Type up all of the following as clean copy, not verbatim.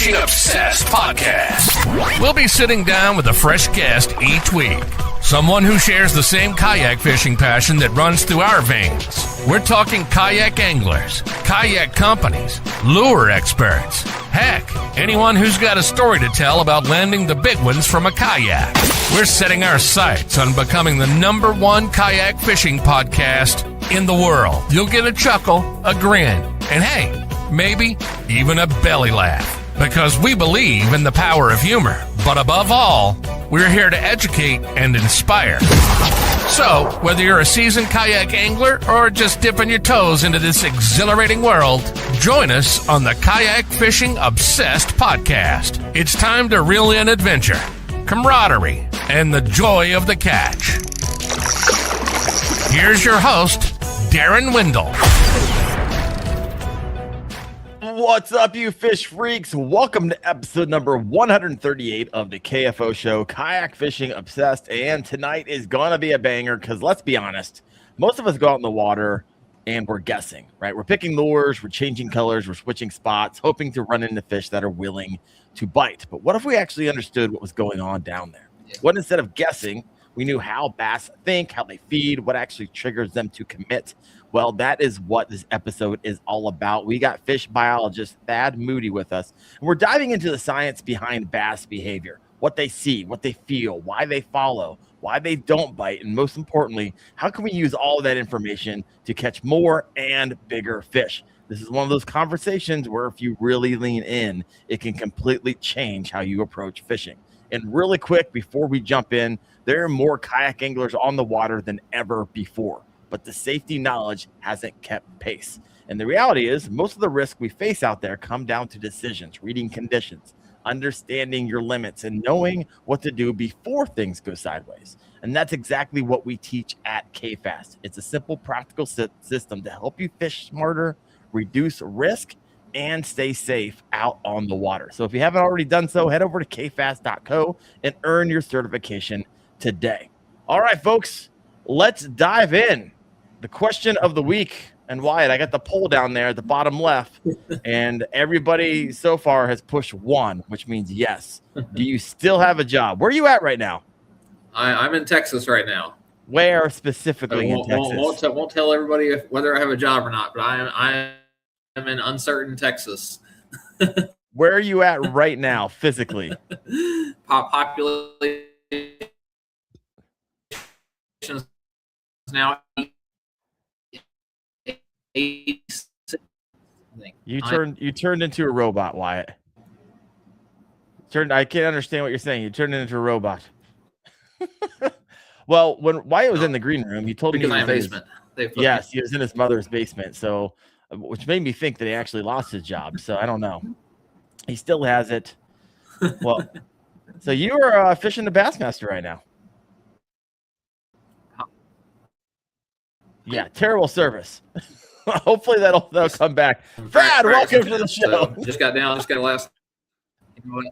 Fishing Obsessed podcast. We'll be sitting down with a fresh guest each week. Someone who shares the same kayak fishing passion that runs through our veins. We're talking kayak anglers, kayak companies, lure experts. Heck, anyone who's got a story to tell about landing the big ones from a kayak. We're setting our sights on becoming the #1 kayak fishing podcast in the world. You'll get a chuckle, a grin, and hey, maybe even a belly laugh. Because we believe in the power of humor. But above all, we're here to educate and inspire. So, whether you're a seasoned kayak angler or just dipping your toes into this exhilarating world, join us on the Kayak Fishing Obsessed podcast. It's time to reel in adventure, camaraderie, and the joy of the catch. Here's your host, Darren Windle. What's up, you fish freaks? Welcome to episode number 138 of the KFO show, Kayak Fishing Obsessed. And tonight is going to be a banger because let's be honest, most of us go out in the water and we're guessing, right? We're picking lures, we're changing colors, we're switching spots, hoping to run into fish that are willing to bite. But what if we actually understood what was going on down there? What instead of guessing, we knew how bass think, how they feed, what actually triggers them to commit? Well, that is what this episode is all about. We got fish biologist Thad Moody with us, and we're diving into the science behind bass behavior, what they see, what they feel, why they follow, why they don't bite, and most importantly, how can we use all of that information to catch more and bigger fish? This is one of those conversations where if you really lean in, it can completely change how you approach fishing. And really quick, before we jump in, there are more kayak anglers on the water than ever before, but the safety knowledge hasn't kept pace. And the reality is most of the risks we face out there come down to decisions, reading conditions, understanding your limits, and knowing what to do before things go sideways. And that's exactly what we teach at KFast. It's a simple, practical system to help you fish smarter, reduce risk, and stay safe out on the water. So if you haven't already done so, head over to kfast.co and earn your certification today. All right, folks, let's dive in. The question of the week, and Wyatt, I got the poll down there at the bottom left, and everybody so far has pushed 1, which means yes. Do you still have a job? Where are you at right now? I'm in Texas right now. Where specifically in Texas? Won't tell everybody whether I have a job or not, but I am in uncertain Texas. Where are you at right now, physically? Population is now 86. You turned into a robot, Wyatt. I can't understand what you're saying. You turned into a robot. Well, when Wyatt was in the green room, he told me he was in basement. Yes, he was in his mother's basement. So, which made me think that he actually lost his job. So I don't know. He still has it. Well, so you are fishing the Bassmaster right now. Yeah, terrible service. Hopefully that'll come back. Thad, welcome to the show. So just got last. You know what?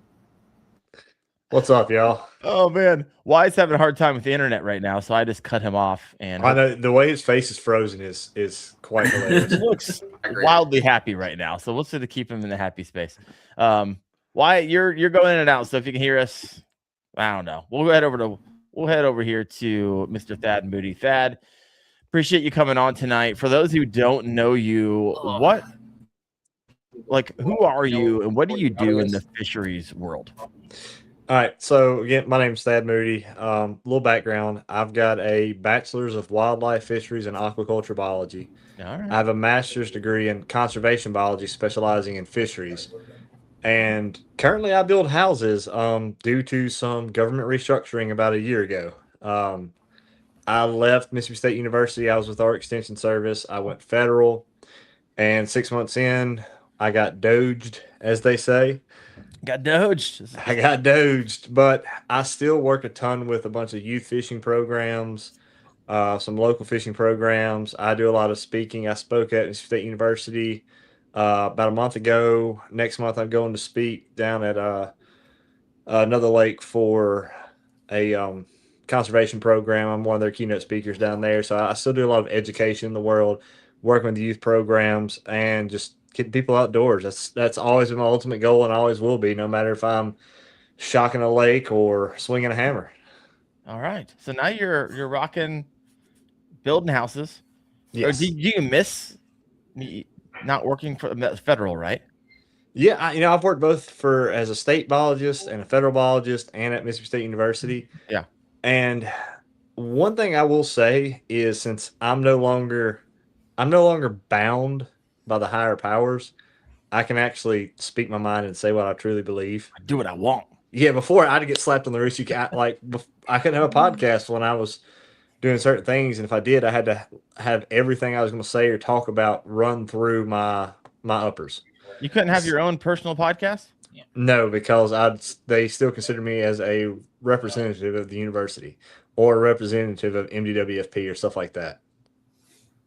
What's up, y'all? Oh man, Wyatt's having a hard time with the internet right now, so I just cut him off. And I know the way his face is frozen is quite hilarious. He looks wildly happy right now, so we'll sort of keep him in the happy space. Wyatt, you're going in and out, so if you can hear us, I don't know. We'll head over here to Mr. Thad Moody. Thad, appreciate you coming on tonight. For those who don't know you, who are you and what do you do in the fisheries world? All right, so again, my name's Thad Moody. Little background: I've got a bachelor's of wildlife fisheries and aquaculture biology. All right. I have a master's degree in conservation biology, specializing in fisheries. And currently, I build houses due to some government restructuring about a year ago. I left Mississippi State University. I was with our extension service. I went federal, and 6 months in, I got doged, as they say. I got doged, but I still work a ton with a bunch of youth fishing programs, some local fishing programs. I do a lot of speaking. I spoke at Mississippi State University about a month ago. Next month, I'm going to speak down at another lake for a conservation program. I'm one of their keynote speakers down there. So I still do a lot of education in the world, working with youth programs, and just getting people outdoors. That's always been my ultimate goal and always will be, no matter if I'm shocking a lake or swinging a hammer. All right. So now you're rocking building houses. Or Yes. did you miss not working for federal, right? Yeah, I've worked both as a state biologist and a federal biologist and at Mississippi State University. Yeah. And one thing I will say is, since I'm no longer bound by the higher powers, I can actually speak my mind and say what I truly believe. I do what I want. Yeah, before I'd get slapped on the wrist. I couldn't have a podcast when I was doing certain things, and if I did, I had to have everything I was going to say or talk about run through my uppers. You couldn't have your own personal podcast? No, because they still consider me as a representative of the university or a representative of MDWFP or stuff like that.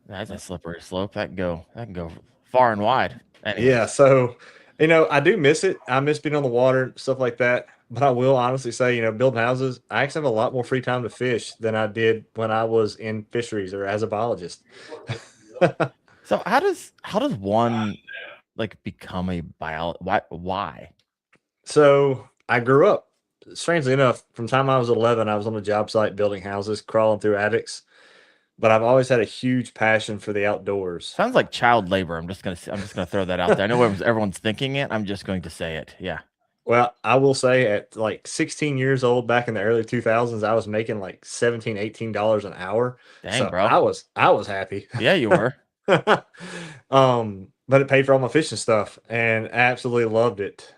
That's a slippery slope. That can go far and wide. Anyway. Yeah, so I do miss it. I miss being on the water, stuff like that. But I will honestly say, building houses, I actually have a lot more free time to fish than I did when I was in fisheries or as a biologist. So how does one become a biologist? Why? So I grew up, strangely enough, from the time I was 11, I was on a job site building houses, crawling through attics. But I've always had a huge passion for the outdoors. Sounds like child labor. I'm just gonna throw that out there. I know everyone's thinking it. I'm just going to say it. Yeah. Well, I will say at 16 years old, back in the early 2000s, I was making like $17, $18 an hour. Dang, so bro. I was happy. Yeah, you were. But it paid for all my fishing stuff and absolutely loved it.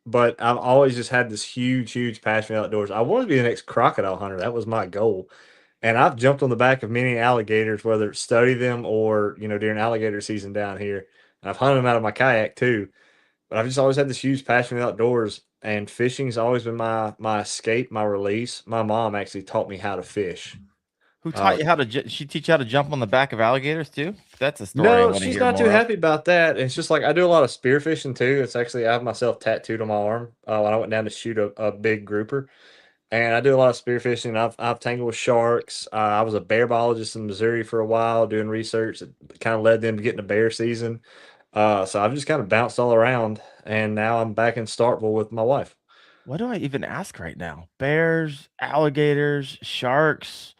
But I've always just had this huge, huge passion for the outdoors. I wanted to be the next crocodile hunter. That was my goal. And I've jumped on the back of many alligators, whether it's study them or, during alligator season down here. And I've hunted them out of my kayak too. But I've just always had this huge passion for the outdoors. And fishing's always been my escape, my release. My mom actually taught me how to fish. Who taught you how to? She teach you how to jump on the back of alligators too? That's a story. No, she's not too happy about that. It's just I do a lot of spearfishing too. It's actually, I have myself tattooed on my arm when I went down to shoot a big grouper. And I do a lot of spearfishing. I've tangled with sharks. I was a bear biologist in Missouri for a while doing research that kind of led them to getting a bear season. So I've just kind of bounced all around, and now I'm back in Starkville with my wife. What do I even ask right now? Bears, alligators, sharks,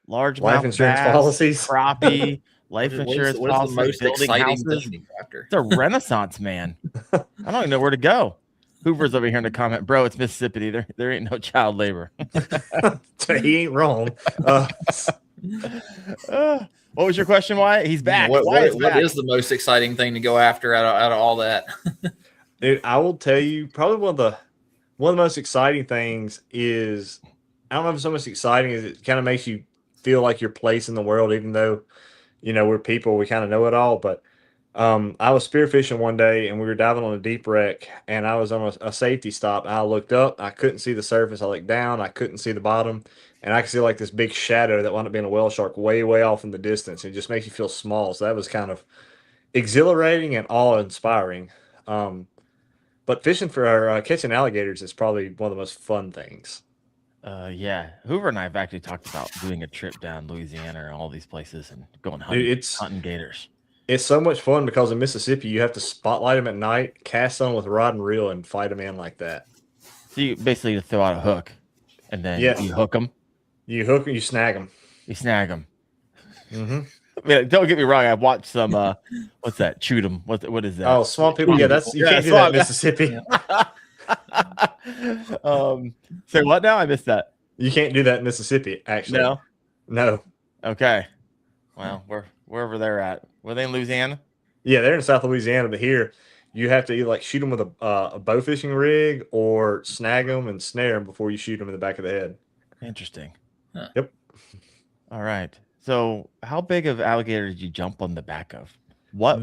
largemouth life insurance bass, policies, crappie, life insurance policies, the most building exciting houses. thing after? It's a renaissance, man. I don't even know where to go. Hoover's over here in the comment, bro. It's Mississippi. There ain't no child labor. He ain't wrong. What was your question, Wyatt? He's back. What back. is the most exciting thing to go after out of all that? Dude, I will tell you, probably one of the most exciting things is, I don't know if it's so much exciting as it kind of makes you feel like your place in the world, even though, we're people, we kind of know it all. But I was spearfishing one day and we were diving on a deep wreck, and I was on a safety stop, and I looked up, I couldn't see the surface. I looked down, I couldn't see the bottom, and I could see this big shadow that wound up being a whale shark way, way off in the distance. It just makes you feel small. So that was kind of exhilarating and awe-inspiring. But fishing for catching alligators is probably one of the most fun things. Yeah. Hoover and I have actually talked about doing a trip down Louisiana and all these places and going hunting gators. It's so much fun because in Mississippi, you have to spotlight them at night, cast on with rod and reel, and fight them in like that. So you basically throw out a hook, and then you hook them. You hook them, you snag them. You snag them. Mm-hmm. I mean, don't get me wrong. I've watched some. What's that? Shoot 'em. What is that? Oh, swamp people. Yeah, you can't do that in Mississippi. Say what now? I missed that. You can't do that in Mississippi. Actually, no. Okay. Well, wherever they're at. Were they in Louisiana? Yeah, they're in South Louisiana, but here you have to either shoot them with a bow fishing rig or snag them and snare them before you shoot them in the back of the head. Interesting. Huh. Yep. All right. So, how big of alligator did you jump on the back of? Why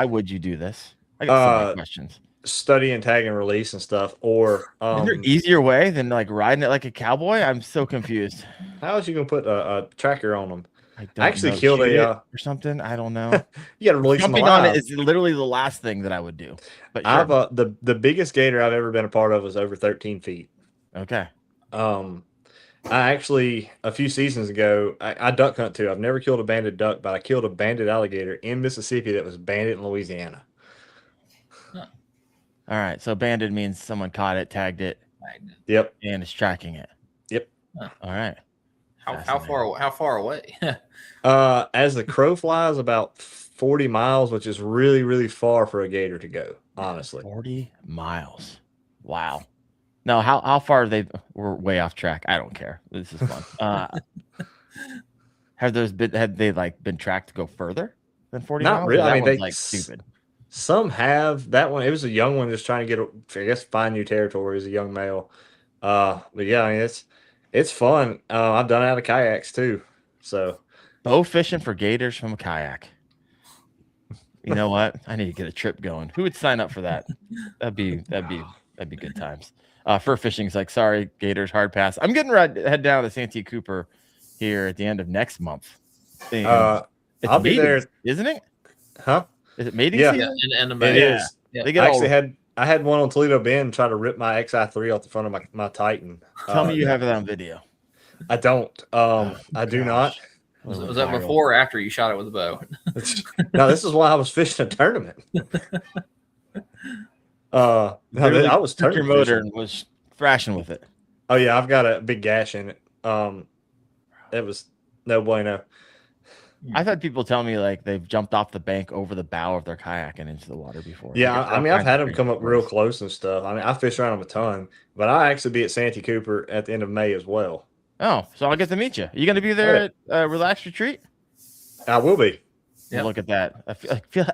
would you do this? I got so many questions. Study and tag and release and stuff, or is there an easier way than riding it like a cowboy? I'm so confused. How is you gonna put a tracker on them? I don't actually know, killed or something. I don't know. You got to release jumping them alive. on it is literally the last thing that I would do. But I've the biggest gator I've ever been a part of was over 13 feet. Okay. I actually, a few seasons ago, I duck hunt too. I've never killed a banded duck, but I killed a banded alligator in Mississippi that was banded in Louisiana. All right. So banded means someone caught it, tagged it, Yep. and is tracking it. Yep. All right. How far away? As the crow flies, about 40 miles, which is really, really far for a gator to go, honestly. 40 miles. Wow. No, how far we're way off track. I don't care. This is fun. Have they like been tracked to go further than 40 Not miles? really. That I mean, one's like stupid. Some have. That one, it was a young one just trying to get, I guess, find new territory as a young male. But yeah, I mean, it's fun. I've done it out of kayaks too. So Bow fishing for gators from a kayak. You know what? I need to get a trip going. Who would sign up for that? That'd be good times. Fur fishing is like, sorry, gators, hard pass. I'm getting ready to head down to Santee Cooper here at the end of next month. And it's I'll be there, isn't it? huh? Is it mating Yeah. season? In It is. Yeah. They I get actually had one on Toledo Bend try to rip my XI3 off the front of my Titan. Tell me you have it on video. I don't. I do not. Was that before or after you shot it with a bow? No, this is why I was fishing a tournament. No, I was took your tournament motor fishing. and was thrashing with it. Oh yeah, I've got a big gash in it. It was no bueno. I've had people tell me like they've jumped off the bank over the bow of their kayak and into the water before. Yeah, Like, I mean, I've had them crazy come up real stories. close and stuff. I mean, I fish around them a ton, but I actually be at Santee Cooper at the end of May as well. Oh, so I'll get to meet you. Are you going to be there at Relax Retreat? I will be. Well, look at that. I feel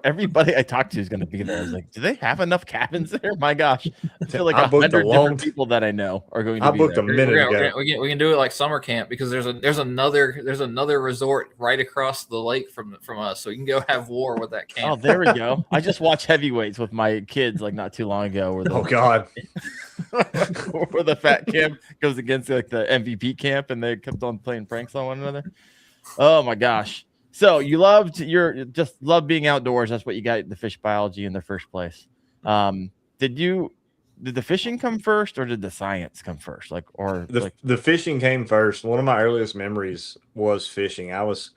everybody I talk to is going to be there. I was like, do they have enough cabins there? My gosh. I feel like I booked 100 a long different people that I know are going to I be booked there. a minute ago. We can do it like summer camp because there's another resort right across the lake from us, so you can go have war with that camp. Oh, there we go. I just watched Heavyweights with my kids like not too long ago. Where Oh God. where the fat camp goes against like the MVP camp, and they kept on playing pranks on one another. Oh my gosh! So you just love being outdoors. That's what you got the fish biology in the first place. Did the fishing come first, or did the science come first? The fishing came first. One of my earliest memories was fishing. I was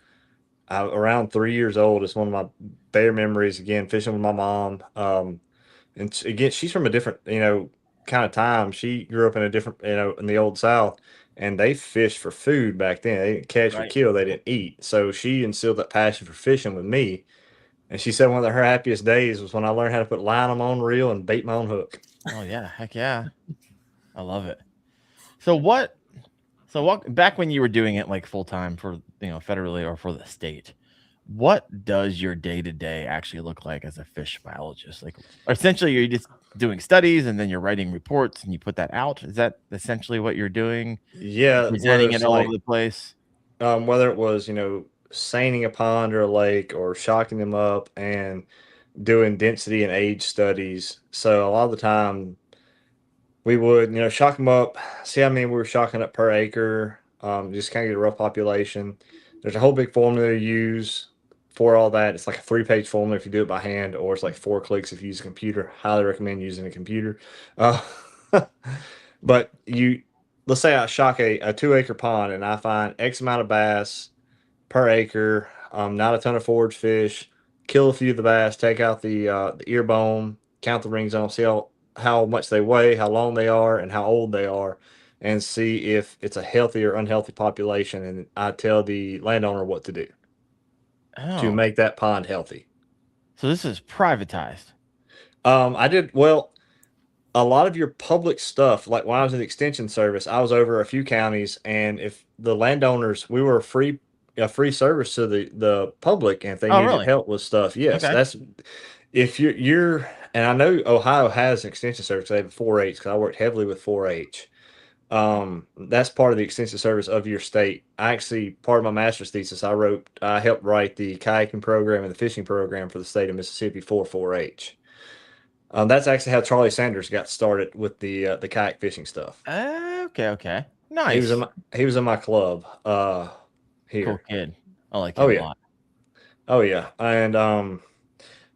around 3 years old. It's one of my better memories. Again, fishing with my mom. And again, she's from a different, kind of time. She grew up in a different, in the old South, and they fished for food back then. They didn't catch or Right. kill. They didn't eat. So she instilled that passion for fishing with me. And she said one of her happiest days was when I learned how to put line on my own reel and bait my own hook. Oh yeah, heck yeah, I love it. So back when you were doing it like full time for federally or for the state, what does your day to day actually look like as a fish biologist? Like essentially, you're just doing studies and then you're writing reports and you put that out. Is that essentially what you're doing? Yeah, Presenting it all over the place. whether it was seining a pond or a lake or shocking them up and doing density and age studies. So a lot of the time we would shock them up, see how many we were shocking up per acre, just kind of get a rough population. There's a whole big formula to use for all that. It's like a 3-page formula if you do it by hand, or it's like 4 clicks if you use a computer. Highly recommend using a computer. But let's say I shock a 2-acre pond and I find X amount of bass per acre, not a ton of forage fish, kill a few of the bass, take out the ear bone, count the rings on them, see how much they weigh, how long they are, and how old they are, and see if it's a healthy or unhealthy population. And I tell the landowner what to do to make that pond healthy. So this is privatized. I did well. A lot of your public stuff, like when I was in the extension service, I was over a few counties, and if the landowners, we were a free service to the public, and if they needed help with stuff, yes, Okay. that's if you're and I know Ohio has an extension service. They have 4-H because I worked heavily with 4-H. That's part of the extension service of your state. I actually, part of my master's thesis, I helped write the kayaking program and the fishing program for the state of Mississippi for 4-H. That's actually how Charlie Sanders got started with the kayak fishing stuff. Okay. Nice. He was in my club here. Cool kid. I like him a lot. Oh yeah. And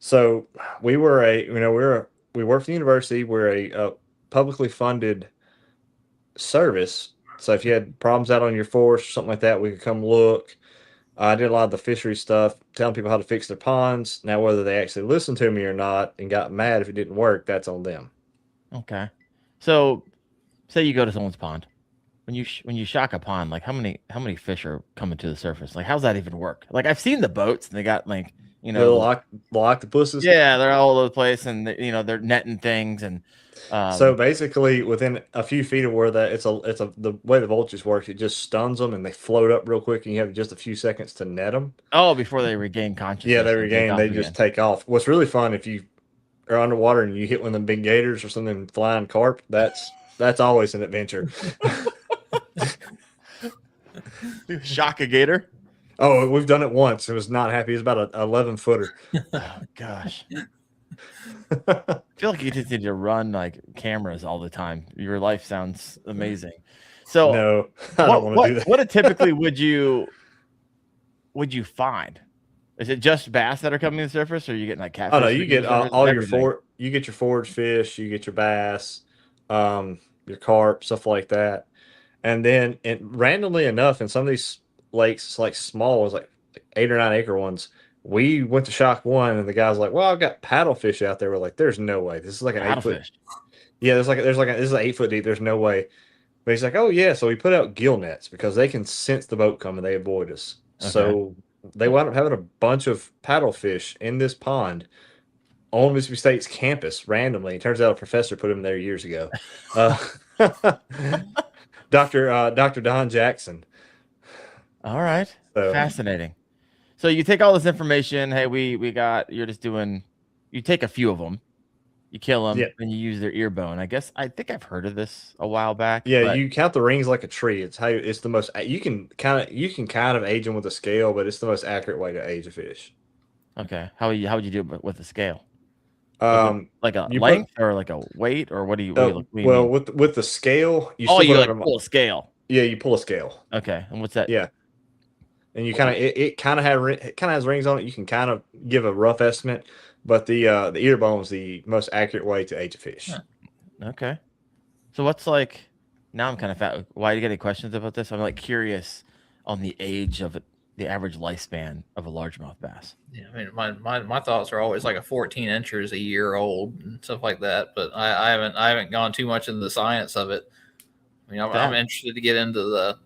so we were we work for the university. We're a publicly funded service, So if you had problems out on your force or something like that, we could come look. I did a lot of the fishery stuff, telling people how to fix their ponds. Now, whether they actually listened to me or not and got mad if it didn't work, that's on them. Okay. So, say you go to someone's pond. When you shock a pond, like how many fish are coming to the surface? Like how's that even work? Like I've seen the boats and they got like Little octopuses. yeah, they're all over the place and they're netting things and So basically, within a few feet of where the way the vultures works, it just stuns them and they float up real quick, and you have just a few seconds to net them. oh, before they regain consciousness. Yeah, they and take regain. off They again. just take off. What's really fun if you are underwater and you hit one of them big gators or something flying carp. That's always an adventure. Shock a gator. Oh, we've done it once. It was not happy. It was about an 11-footer. Oh gosh. I feel like you just need to run like cameras all the time. Your life sounds amazing. So No, I don't want to do that. What typically would you find? Is it just bass that are coming to the surface, or are you getting like catfish? Oh no, you get all your everything? you get your forage fish, you get your bass, your carp, stuff like that. And then randomly enough, in some of these lakes, it's like small ones, like 8 or 9 acre ones. We went to shock one, and the guy's like, "Well, I've got paddlefish out there." We're like, "There's no way. This is like an 8-foot." Paddlefish. Yeah, this is 8 foot deep. There's no way. But he's like, "Oh yeah." So we put out gill nets because they can sense the boat coming. They avoid us. Okay. So they wound up having a bunch of paddlefish in this pond on Mississippi State's campus randomly. It turns out a professor put them there years ago. Dr. Don Jackson. All right. So, Fascinating. So you take all this information. Hey, you're just doing. You take a few of them, you kill them, Yeah. and you use their ear bone. I think I've heard of this a while back. yeah, but- you count the rings like a tree. It's the most. You can kind of age them with a scale, but it's the most accurate way to age a fish. Okay. How would you do it with the scale? Like a you length or like a weight or what do you? What do you well, mean? with the scale, you Oh, still you put like it on- pull a scale. Yeah, you pull a scale. Okay. And what's that? Yeah. And you kind of it kind of has rings on it. You can kind of give a rough estimate, but the ear bone is the most accurate way to age a fish. Huh. Okay. So what's like? Now I'm kind of fat. Why do you get any questions about this? I'm like curious on the age of the average lifespan of a largemouth bass. Yeah, I mean, my thoughts are always like a 14 inches a year old and stuff like that. But I haven't gone too much into the science of it. I mean, I'm interested to get into the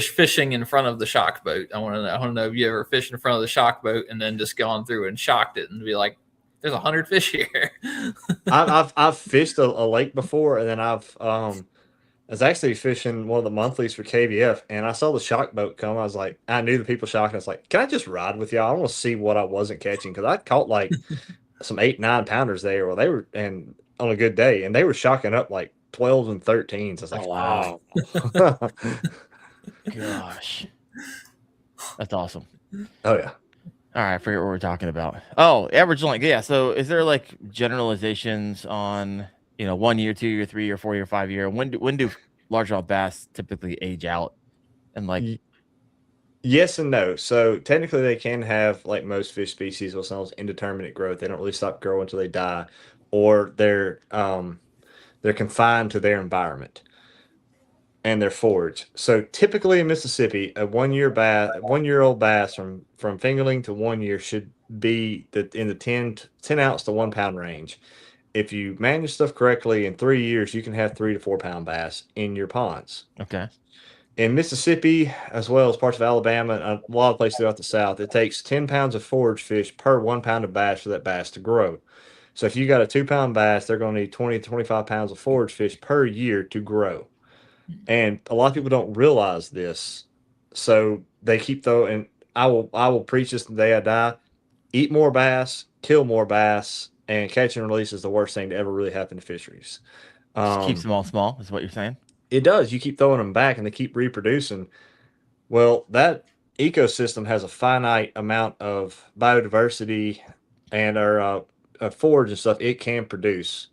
fishing in front of the shock boat. I want to know if you ever fished in front of the shock boat and then just gone through and shocked it and be like, "There's 100 fish here." I've fished a lake before, and then I was actually fishing one of the monthlies for KBF, and I saw the shock boat come. I was like, I knew the people shocking. I was like, "Can I just ride with y'all? I want to see what I wasn't catching," because I caught like some 8-9 pounders there. Well, they were and on a good day, and they were shocking up like 12s and 13s. I was like, Oh, wow. wow. Gosh, that's awesome. Oh yeah. All right, I forget what we're talking about. Oh, average length. Yeah. So, is there like generalizations on 1 year, 2 year, 3 year, 4 year, 5 year? When do largemouth bass typically age out? And like, Yes and no. So technically, they can have, like most fish species, what's known as indeterminate growth. They don't really stop growing until they die, or they're confined to their environment and their forage. So typically in Mississippi, a 1-year-old bass from fingerling to 1 year should be in the 10 ounce to 1 pound range. If you manage stuff correctly, in 3 years, you can have 3 to 4 pound bass in your ponds. okay, In Mississippi, as well as parts of Alabama and a lot of places throughout the South, it takes 10 pounds of forage fish per 1 pound of bass for that bass to grow. So if you got a 2-pound bass, they're going to need 20 to 25 pounds of forage fish per year to grow. And a lot of people don't realize this. So they keep throwing, I will preach this the day I die: eat more bass, kill more bass, and catch and release is the worst thing to ever really happen to fisheries. just keeps them all small. Is what you're saying? It does. You keep throwing them back and they keep reproducing. Well, that ecosystem has a finite amount of biodiversity and our forage and stuff it can produce.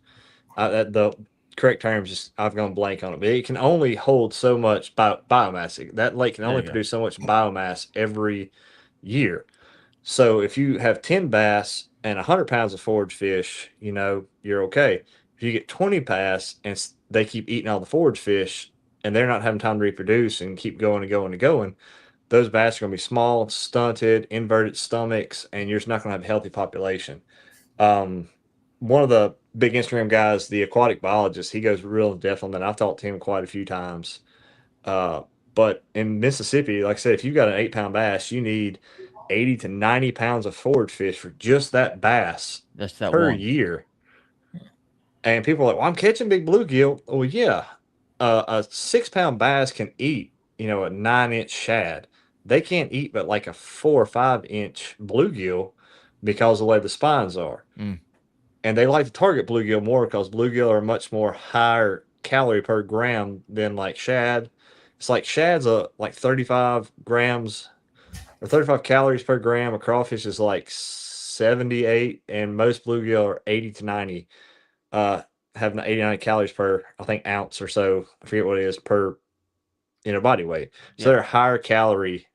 The correct term is just, I've gone blank on it, but it can only hold so much biomass. That lake can only produce so much biomass every year. So if you have 10 bass and 100 pounds of forage fish, you're okay. If you get 20 bass and they keep eating all the forage fish, and they're not having time to reproduce and keep going and going and going, those bass are going to be small, stunted, inverted stomachs, and you're just not going to have a healthy population. One of the big Instagram guys, the aquatic biologist, he goes real in depth on that. I've talked to him quite a few times. But in Mississippi, like I said, if you've got an 8-pound bass, you need 80 to 90 pounds of forage fish for just that bass per year. And people are like, well, I'm catching big bluegill. Well, yeah, a 6-pound bass can eat, a 9-inch shad. They can't eat but like a 4 or 5-inch bluegill because of the way the spines are. And they like to target bluegill more because bluegill are much more higher calorie per gram than like shad. It's like shad's like 35 grams or 35 calories per gram. A crawfish is like 78, and most bluegill are 80 to 90. Having 89 calories per, I think, ounce or so. I forget what it is per body weight. So they're higher calorie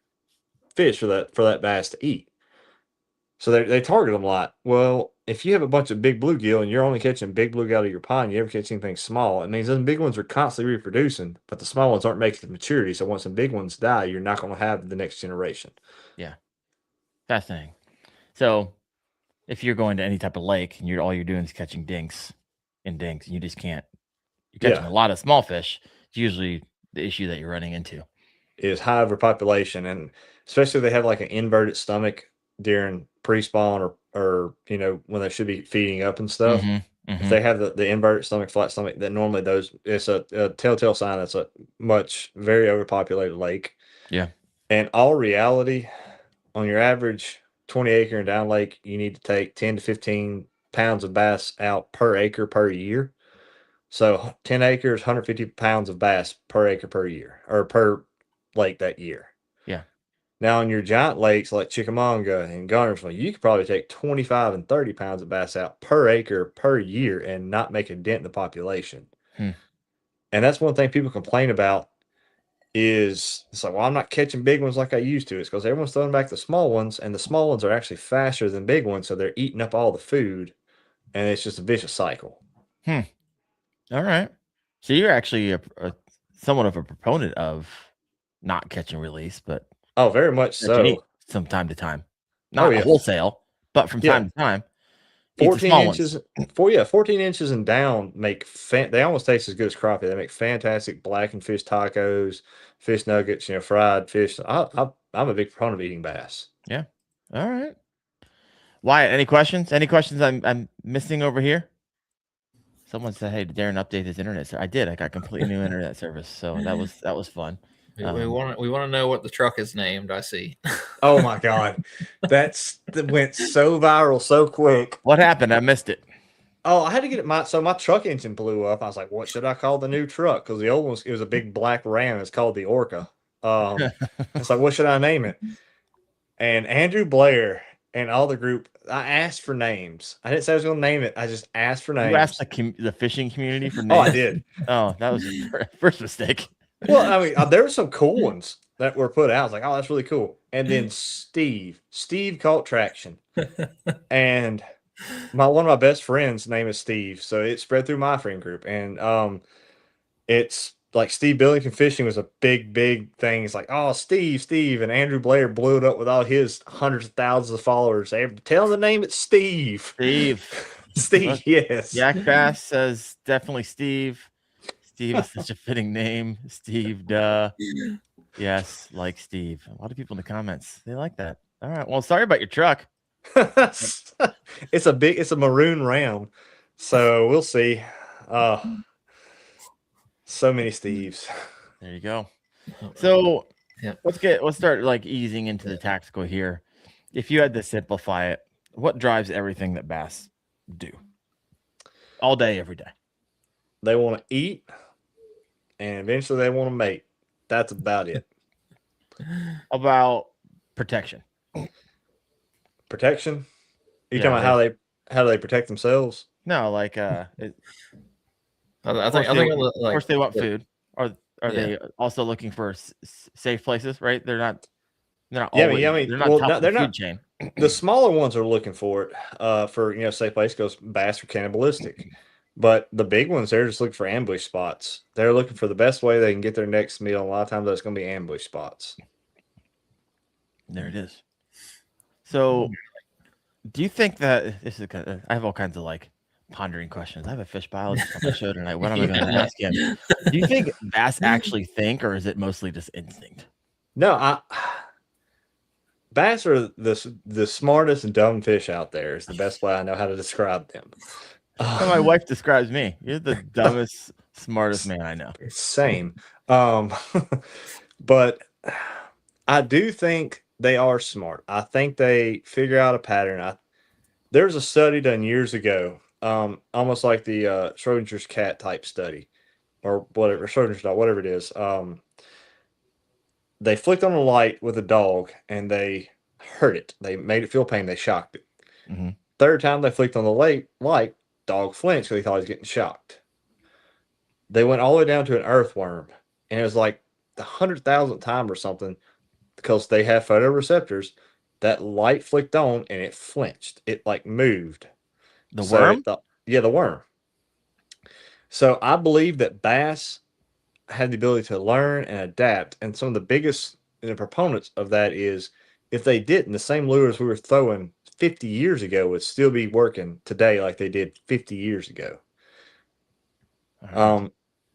fish for that bass to eat. So they target them a lot. Well, if you have a bunch of big bluegill and you're only catching big bluegill out of your pond, you ever catch anything small, it means those big ones are constantly reproducing, but the small ones aren't making the maturity. So once the big ones die, you're not going to have the next generation. Yeah. Fascinating. So if you're going to any type of lake and all you're doing is catching dinks, and you just can't, you're catching a lot of small fish. It's usually the issue that you're running into is high overpopulation, and especially if they have like an inverted stomach during pre-spawn or when they should be feeding up and stuff. If they have the inverted stomach, flat stomach, then normally it's a telltale sign that's a very overpopulated lake. Yeah. And all reality, on your average 20-acre and down lake, you need to take 10 to 15 pounds of bass out per acre per year. So 10 acres, 150 pounds of bass per acre per year, or per lake that year. Yeah. Now, in your giant lakes like Chickamauga and Guntersville, you could probably take 25 and 30 pounds of bass out per acre per year and not make a dent in the population. And that's one thing people complain about is it's like, well, I'm not catching big ones like I used to. It's because everyone's throwing back the small ones, and the small ones are actually faster than big ones, so they're eating up all the food, and it's just a vicious cycle. All right. So you're actually a somewhat of a proponent of not catch and release, but very much so. From time to time, not wholesale, but from time to time. 14 inches, 14 inches and down they almost taste as good as crappie. They make fantastic blackened fish tacos, fish nuggets, fried fish. I'm a big proponent of eating bass. Yeah. All right. Wyatt, any questions? Any questions I'm missing over here? Someone said, "Hey, did Darren update his internet?" I did. I got completely new internet service, so that was fun. We want to know what the truck is named. I see. Oh my God, that went so viral so quick. What happened? I missed it. Oh, I had to get it. My truck engine blew up. I was like, "What should I call the new truck?" Because the old one it was a big black Ram. It's called the Orca. It's like, what should I name it? And Andrew Blair and all the group, I asked for names. I didn't say I was going to name it. I just asked for names. You asked the fishing community for names? Oh, I did. Oh, that was your first mistake. Well, I mean, there were some cool ones that were put out. I was like, oh, that's really cool. And then Steve caught traction. And one of my best friends' name is Steve. So it spread through my friend group. And it's like Steve Billington Fishing was a big thing. It's like, oh, Steve. And Andrew Blair blew it up with all his hundreds of thousands of followers. Tell them the name, it's Steve. Steve, yes. Yak Bass says definitely Steve. Steve is such a fitting name. Steve, duh. Yes, like Steve. A lot of people in the comments, they like that. All right. Well, sorry about your truck. It's a maroon Ram. So we'll see. So many Steves. There you go. So let's start like easing into the tactical here. If you had to simplify it, what drives everything that bass do all day, every day? They want to eat, and eventually they want to mate. That's about it. About protection. Protection? You talking about how they protect themselves? No, like I think of course they want food. Are they also looking for safe places? Right? They're not. They're not. They're not top of the food chain. The smaller ones are looking for it for safe place because bass are cannibalistic. But the big ones, they're just looking for ambush spots. They're looking for the best way they can get their next meal. A lot of times that's going to be ambush spots. There it is. So, do you think that this is? I have all kinds of like pondering questions. I have a fish biologist on the show tonight. What am I going to ask him? Do you think bass actually think, or is it mostly just instinct? No, bass are the smartest and dumb fish out there. Is the best way I know how to describe them. How my wife describes me. You're the dumbest, smartest man I know. Same. But I do think they are smart. I think they figure out a pattern. There's a study done years ago, almost like the Schrodinger's cat type study, or whatever, Schrodinger's dog, whatever it is. They flicked on a light with a dog and they hurt it. They made it feel pain. They shocked it. Mm-hmm. Third time they flicked on the light, dog flinched because he thought he was getting shocked. They went all the way down to an earthworm, and it was like the 100,000th time or something, because they have photoreceptors. That light flicked on and it flinched. It like moved. The worm? Yeah, the worm. So I believe that bass had the ability to learn and adapt. And some of the biggest proponents of that is if they didn't, the same lures we were throwing 50 years ago would still be working today like they did 50 years ago. I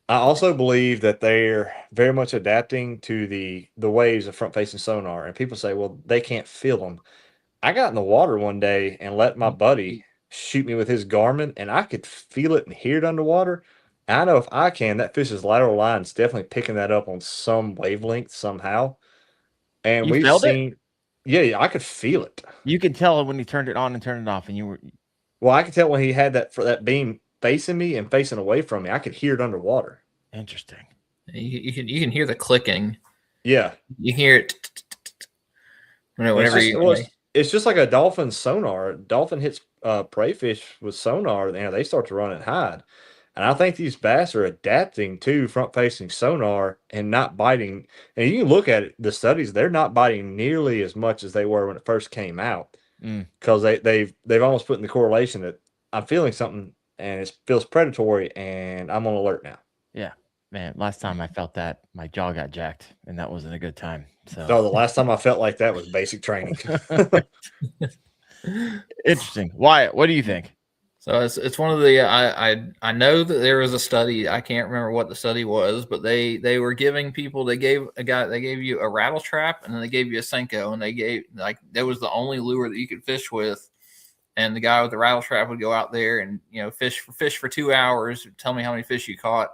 also believe that they're very much adapting to the waves of front-facing sonar. And people say, well, they can't feel them. I got in the water one day and let my buddy shoot me with his Garmin, and I could feel it and hear it underwater. And I know if I can, that fish's lateral line is definitely picking that up on some wavelength somehow. And we've seen, yeah, I could feel it. You could tell when he turned it on and turned it off, and you were. Well, I could tell when he had that beam facing me and facing away from me. I could hear it underwater. Interesting. You can hear the clicking. Yeah, you hear it. Whenever it's just like a dolphin sonar. Dolphin hits prey fish with sonar, and they start to run and hide. And I think these bass are adapting to front-facing sonar and not biting. And you can look at it, the studies; they're not biting nearly as much as they were when it first came out, because they've almost put in the correlation that I'm feeling something and it feels predatory, and I'm on alert now. Yeah, man. Last time I felt that, my jaw got jacked, and that wasn't a good time. So, no, the last time I felt like that was basic training. Interesting. Wyatt, what do you think? So it's one of the I know that there was a study. I can't remember what the study was, but they were giving people. They gave you a rattle trap, and then they gave you a Senko, and they gave that was the only lure that you could fish with. And the guy with the rattle trap would go out there and fish for 2 hours. Tell me how many fish you caught,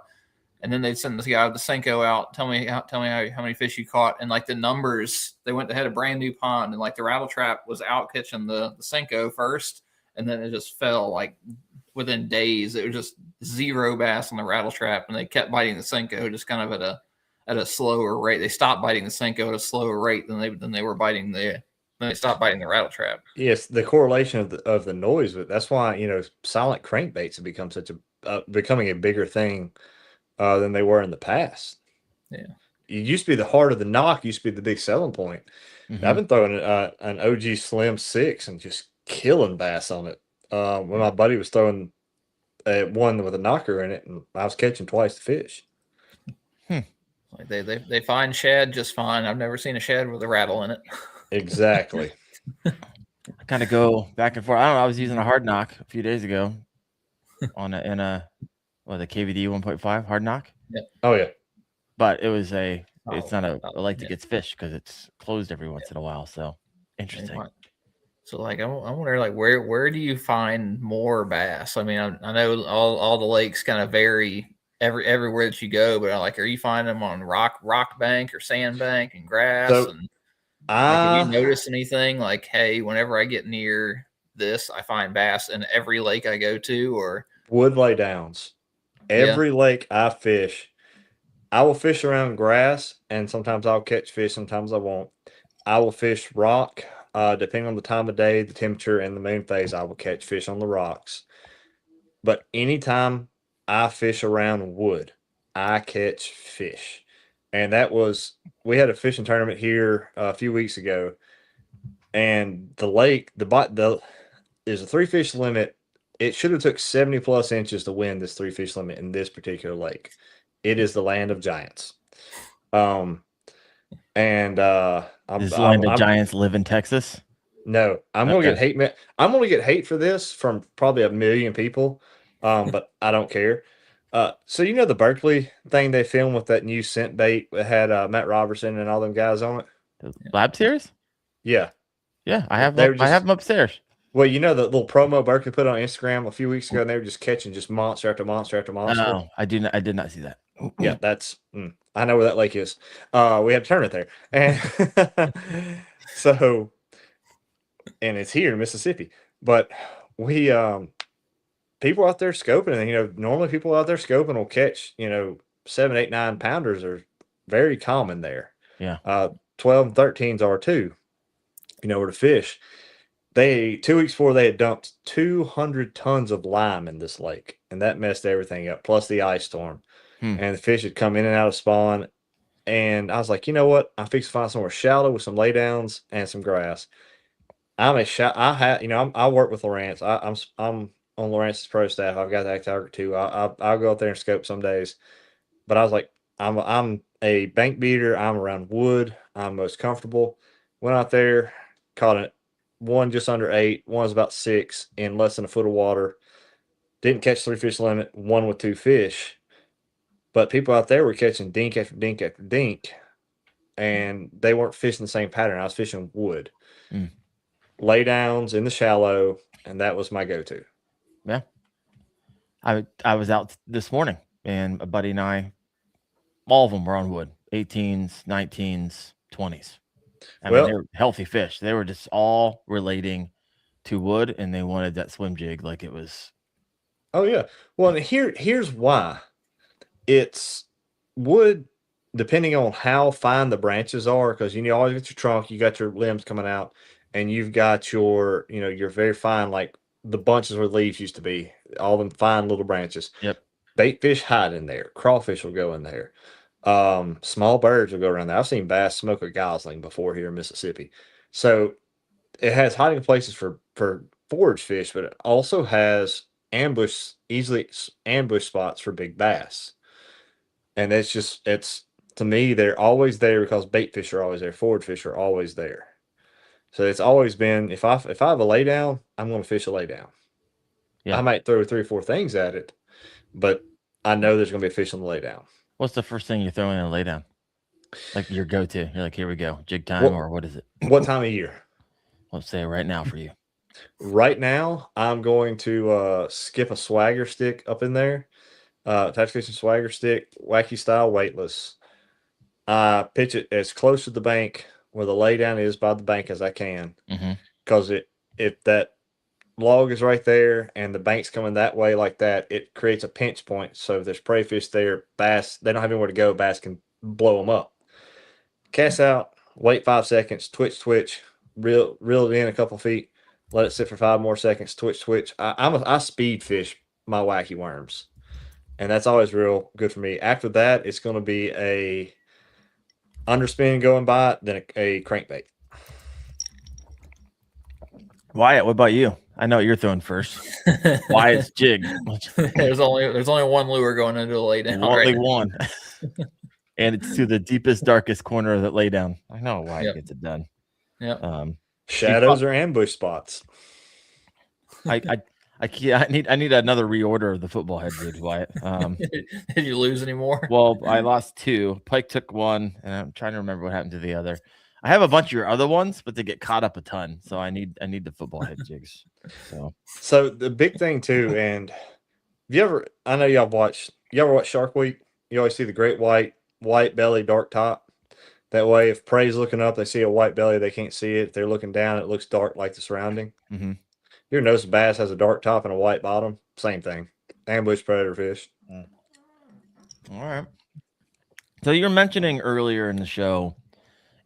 and then they'd send this guy with the Senko out. Tell me how many fish you caught, and the numbers. They had a brand new pond, and the rattle trap was out catching the Senko first. And then it just fell within days. It was just zero bass on the rattle trap, and they kept biting the Senko just kind of at a slower rate. They stopped biting the Senko at a slower rate than they were biting then they stopped biting the rattle trap. Yes, the correlation of the noise, but that's why silent crankbaits have become becoming a bigger thing than they were in the past. Yeah, it used to be the heart of the knock. Used to be the big selling point. Mm-hmm. I've been throwing an OG Slim 6 and just killing bass on it. When my buddy was throwing one with a knocker in it, and I was catching twice the fish. They find shad just fine. I've never seen a shad with a rattle in it. Exactly. I kind of go back and forth. I don't know. I was using a hard knock a few days ago the KVD 1.5 hard knock. Yeah. Oh yeah. But it was it's not a lake that gets fish because it's closed every once in a while. So interesting. So I wonder where do you find more bass? I mean, I know all the lakes kind of vary everywhere that you go, but are you finding them on rock bank or sand bank and grass? Have you noticed anything hey, whenever I get near this, I find bass in every lake I go to? Or wood lay downs. Every lake I fish, I will fish around grass, and sometimes I'll catch fish, sometimes I won't. I will fish rock. Depending on the time of day, the temperature, and the moon phase, I will catch fish on the rocks. But anytime I fish around wood, I catch fish. And we had a fishing tournament here a few weeks ago, and the lake, there's a 3 fish limit it should have took 70 plus inches to win this 3 fish limit in this particular lake. It is the land of giants. And Does Land of Giants live in Texas? No, I'm gonna get hate. I'm gonna get hate for this from probably 1 million people, but I don't care. So you know the Berkeley thing they filmed with that new scent bait that had Matt Robertson and all them guys on it? The Lab series? Yeah. Yeah, I have them upstairs. Well, you know the little promo Berkeley put on Instagram a few weeks ago, and they were just catching just monster after monster after monster. No, I did not see that. Yeah, that's I know where that lake is. We had a tournament there, and so, and it's here in Mississippi. But we people out there scoping, and normally people out there scoping will catch 7, 8, 9 pounders are very common there. Yeah, 12 and 13s are too. Where to fish. 2 weeks before they had dumped 200 tons of lime in this lake, and that messed everything up. Plus the ice storm. And the fish had come in and out of spawn. And I was like, you know what? I'm fixing to find somewhere shallow with some laydowns and some grass. I work with Lawrence. I'm on Lawrence's pro staff. I've got the Actographer too. I'll go out there and scope some days. But I was like, I'm a bank beater. I'm around wood. I'm most comfortable. Went out there, caught it. One just under 8. One was about 6 in less than a foot of water. Didn't catch 3 fish limit. One with 2 fish. But people out there were catching dink after dink after dink, and they weren't fishing the same pattern. I was fishing wood, lay downs in the shallow, and that was my go-to. Yeah, I was out this morning, and a buddy and I, all of them were on wood, 18s, 19s, 20s. I mean, they were healthy fish. They were just all relating to wood, and they wanted that swim jig like it was. Oh yeah. Well, and here's why. It's wood, depending on how fine the branches are, because you always got your trunk, you got your limbs coming out, and you've got your your very fine, like the bunches where leaves used to be, all them fine little branches. Yep. Bait fish hide in there. Crawfish will go in there. Small birds will go around there. I've seen bass smoke a gosling before here in Mississippi. So it has hiding places for forage fish, but it also has easily ambush spots for big bass. And it's to me, they're always there because bait fish are always there. Forage fish are always there. So it's always been, if I have a laydown, I'm going to fish a laydown. Yeah. I might throw 3 or 4 things at it, but I know there's going to be a fish on the laydown. What's the first thing you're throwing in a laydown? Like your go-to? You're like, here we go, jig time, or what is it? What time of year? Let's say right now for you. Right now, I'm going to skip a swagger stick up in there. Kayak Fishing swagger stick, wacky style, weightless. Pitch it as close to the bank where the laydown is by the bank as I can, because if that log is right there and the bank's coming that way like that, it creates a pinch point. So if there's prey fish there, bass, they don't have anywhere to go. Bass can blow them up. Cast out, wait 5 seconds, twitch, reel it in a couple feet, let it sit for 5 more seconds, twitch. I speed fish my wacky worms. And that's always real good for me. After that, it's going to be a underspin going by, then a crankbait. Wyatt, what about you? I know you're throwing first. Wyatt's jig. There's only one lure going into the laydown. Only one. And it's to the deepest, darkest corner of that laydown. I know Wyatt gets it done. Yeah. Shadows or ambush spots. I need another reorder of the football head jigs, Wyatt. Did you lose any more? Well, I lost 2. Pike took 1, and I'm trying to remember what happened to the other. I have a bunch of your other ones, but they get caught up a ton, so I need the football head jigs. So the big thing too, and I know y'all ever watch Shark Week? You always see the great white belly, dark top. That way, if prey's looking up, they see a white belly, they can't see it. If they're looking down, it looks dark like the surrounding. Mm-hmm. You ever notice a bass has a dark top and a white bottom? Same thing. Ambush predator fish. All right. So you were mentioning earlier in the show,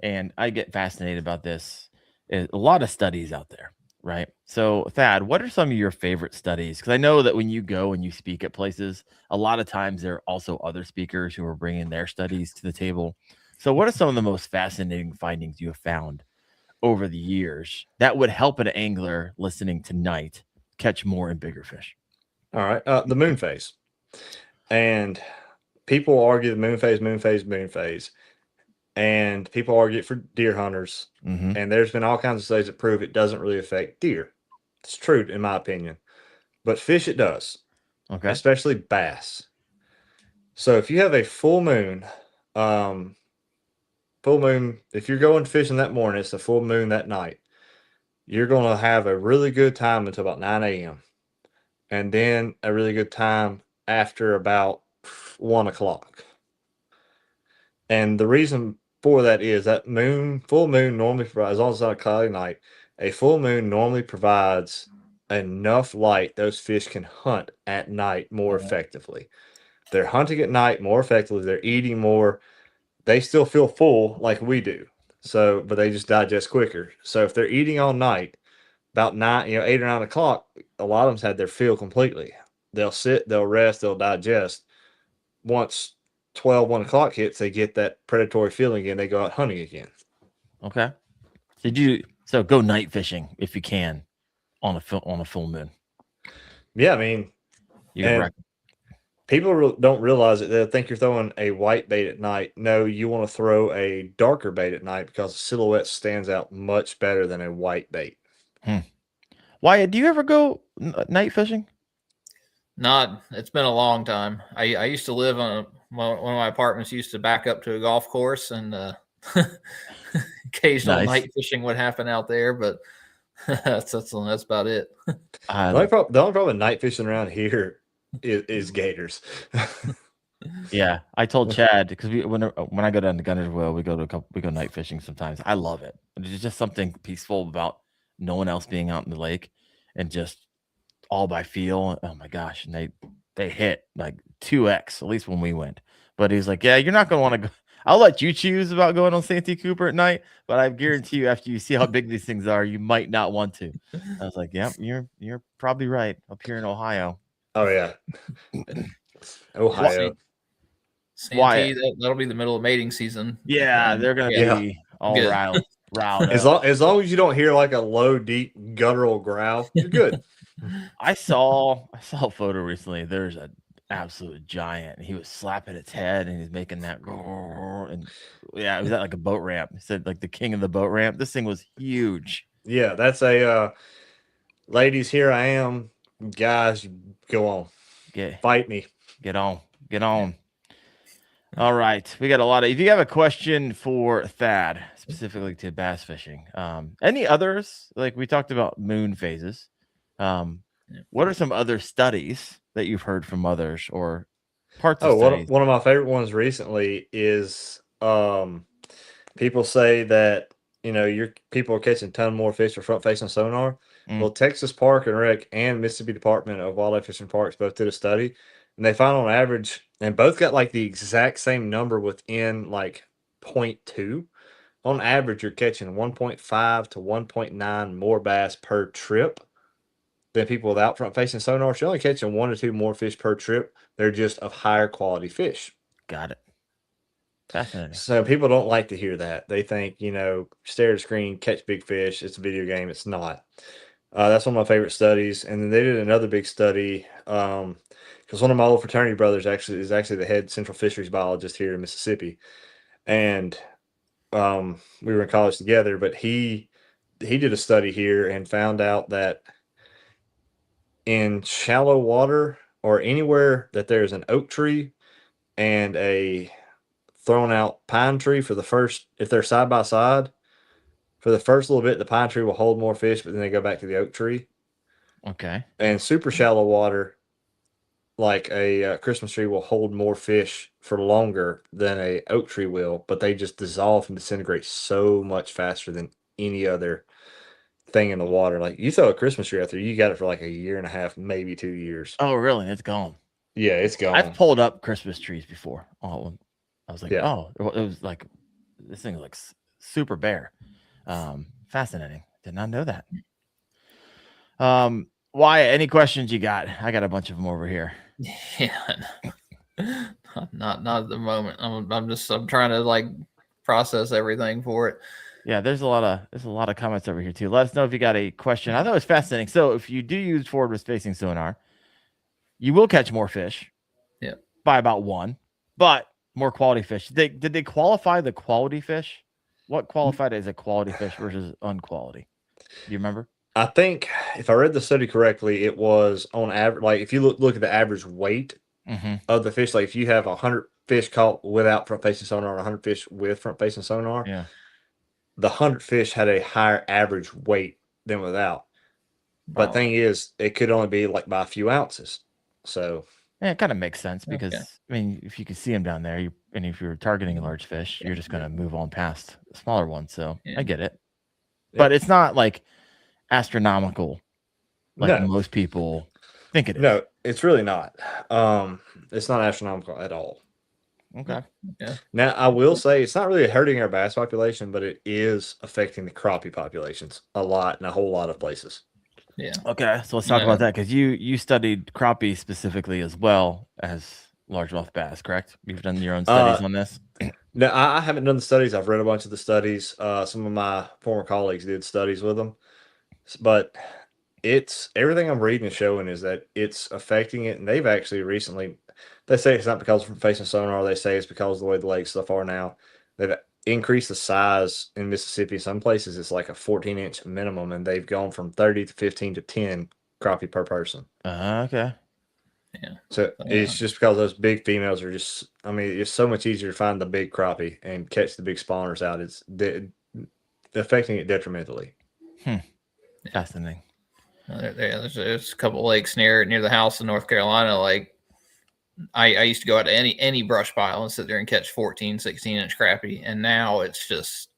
and I get fascinated about this, is a lot of studies out there, right? So Thad, what are some of your favorite studies? Because I know that when you go and you speak at places, a lot of times there are also other speakers who are bringing their studies to the table. So what are some of the most fascinating findings you have found over the years that would help an angler listening tonight catch more and bigger fish? All right. The moon phase. And people argue the moon phase. And people argue it for deer hunters. Mm-hmm. And there's been all kinds of studies that prove it doesn't really affect deer. It's true, in my opinion. But fish, it does. Okay. Especially bass. So if you have a full moon, if you're going fishing that morning, it's a full moon that night. You're going to have a really good time until about 9 a.m. And then a really good time after about 1 o'clock. And the reason for that is that full moon normally provides, as long as it's not a cloudy night, a full moon normally provides enough light those fish can hunt at night more effectively. They're hunting at night more effectively. They're eating more. They still feel full like we do. So, but they just digest quicker. So if they're eating all night, about 8 or 9 o'clock, a lot of them's had their fill completely. They'll sit, they'll rest, they'll digest. Once 1 o'clock hits, they get that predatory feeling again. They go out hunting again. Okay. So go night fishing if you can on a full moon? Yeah, I mean, people don't realize it. They think you're throwing a white bait at night. No, you want to throw a darker bait at night because the silhouette stands out much better than a white bait. Wyatt, do you ever go night fishing? It's been a long time. I used to live on one of my apartments used to back up to a golf course, and occasional night fishing would happen out there, but that's about it. The only problem with night fishing around here is gators. Yeah, I told Chad, because when I go down to Gunnersville, we go night fishing sometimes. I love it. There's just something peaceful about no one else being out in the lake and just all by feel. Oh my gosh, and they hit like 2x, at least when we went. But he's like, yeah, you're not gonna want to go. I'll let you choose about going on Santee Cooper at night, but I guarantee you, after you see how big these things are, you might not want to. I was like, yep, you're probably right up here in Ohio. Oh yeah, Ohio. Santee, that'll be the middle of mating season. Yeah, they're gonna be all riled. As long as you don't hear like a low, deep, guttural growl, you're good. I saw a photo recently. There's an absolute giant. He was slapping its head and he's making that and yeah, it was at like a boat ramp. He said like the king of the boat ramp. This thing was huge. Yeah, that's a ladies, here I am. Guys, go on. Fight me. Get on. All right. We got a lot of, if you have a question for Thad, specifically to bass fishing, any others? Like we talked about moon phases. What are some other studies that you've heard from others or parts of studies? One of my favorite ones recently is people say that people are catching a ton more fish with front facing sonar. Well, Texas Park and Rec and Mississippi Department of Wildlife Fish and Parks both did a study, and they found on average, and both got like the exact same number within like 0.2. On average, you're catching 1.5 to 1.9 more bass per trip than people without front facing sonar. You're only catching 1 to 2 more fish per trip. They're just of higher quality fish. Got it. Fascinating. So people don't like to hear that. They think, stare at a screen, catch big fish. It's a video game. It's not. That's one of my favorite studies. And then they did another big study because one of my old fraternity brothers is actually the head central fisheries biologist here in Mississippi. And we were in college together, but he did a study here and found out that in shallow water or anywhere that there's an oak tree and a thrown out pine tree if they're side by side, for the first little bit, the pine tree will hold more fish, but then they go back to the oak tree. Okay. And super shallow water, like a Christmas tree, will hold more fish for longer than a oak tree will, but they just dissolve and disintegrate so much faster than any other thing in the water. Like you throw a Christmas tree out there, you got it for like a year and a half, maybe 2 years. Oh, really? It's gone. Yeah, it's gone. I've pulled up Christmas trees before. Oh, I was like, oh, it was like this thing was like super bare. Fascinating. Did not know that. Wyatt, any questions you got? I got a bunch of them over here. Yeah, not at the moment. I'm trying to like process everything for it. Yeah, there's a lot of comments over here too. Let us know if you got a question. I thought it was fascinating. So if you do use forward facing sonar, you will catch more fish. Yeah. By about one, but more quality fish. Did they qualify the quality fish? What qualified as a quality fish versus unquality? Do you remember? I think if I read the study correctly, it was on average. Like if you look at the average weight of the fish, like if you have 100 fish caught without front facing sonar and 100 fish with front facing sonar, Yeah. the 100 fish had a higher average weight than without. But thing is, it could only be like by a few ounces. So yeah, it kind of makes sense because I mean, if you can see them down there, and if you're targeting a large fish, you're just going to move on past the smaller one. So I get it, but it's not like astronomical, like most people think it is. No, it's really not. It's not astronomical at all. Okay. Yeah. Now I will say it's not really hurting our bass population, but it is affecting the crappie populations a lot in a whole lot of places. Yeah. Okay, so let's talk about that because you studied crappie specifically as well as largemouth bass, correct? You've done your own studies on this. No, I haven't done the studies. I've read a bunch of the studies. Some of my former colleagues did studies with them, but it's everything I'm reading is showing is that it's affecting it, and they've actually recently. They say it's not because of facing sonar. They say it's because of the way the lake stuff are now. They've increased the size in Mississippi. Some places it's like a 14-inch minimum, and they've gone from 30 to 15 to 10 crappie per person. Okay. Yeah. So it's just because those big females are just. I mean, it's so much easier to find the big crappie and catch the big spawners out. It's affecting it detrimentally. Fascinating. There's a couple lakes near the house in North Carolina. Like I used to go out to any brush pile and sit there and catch 14, 16-inch crappie, and now it's just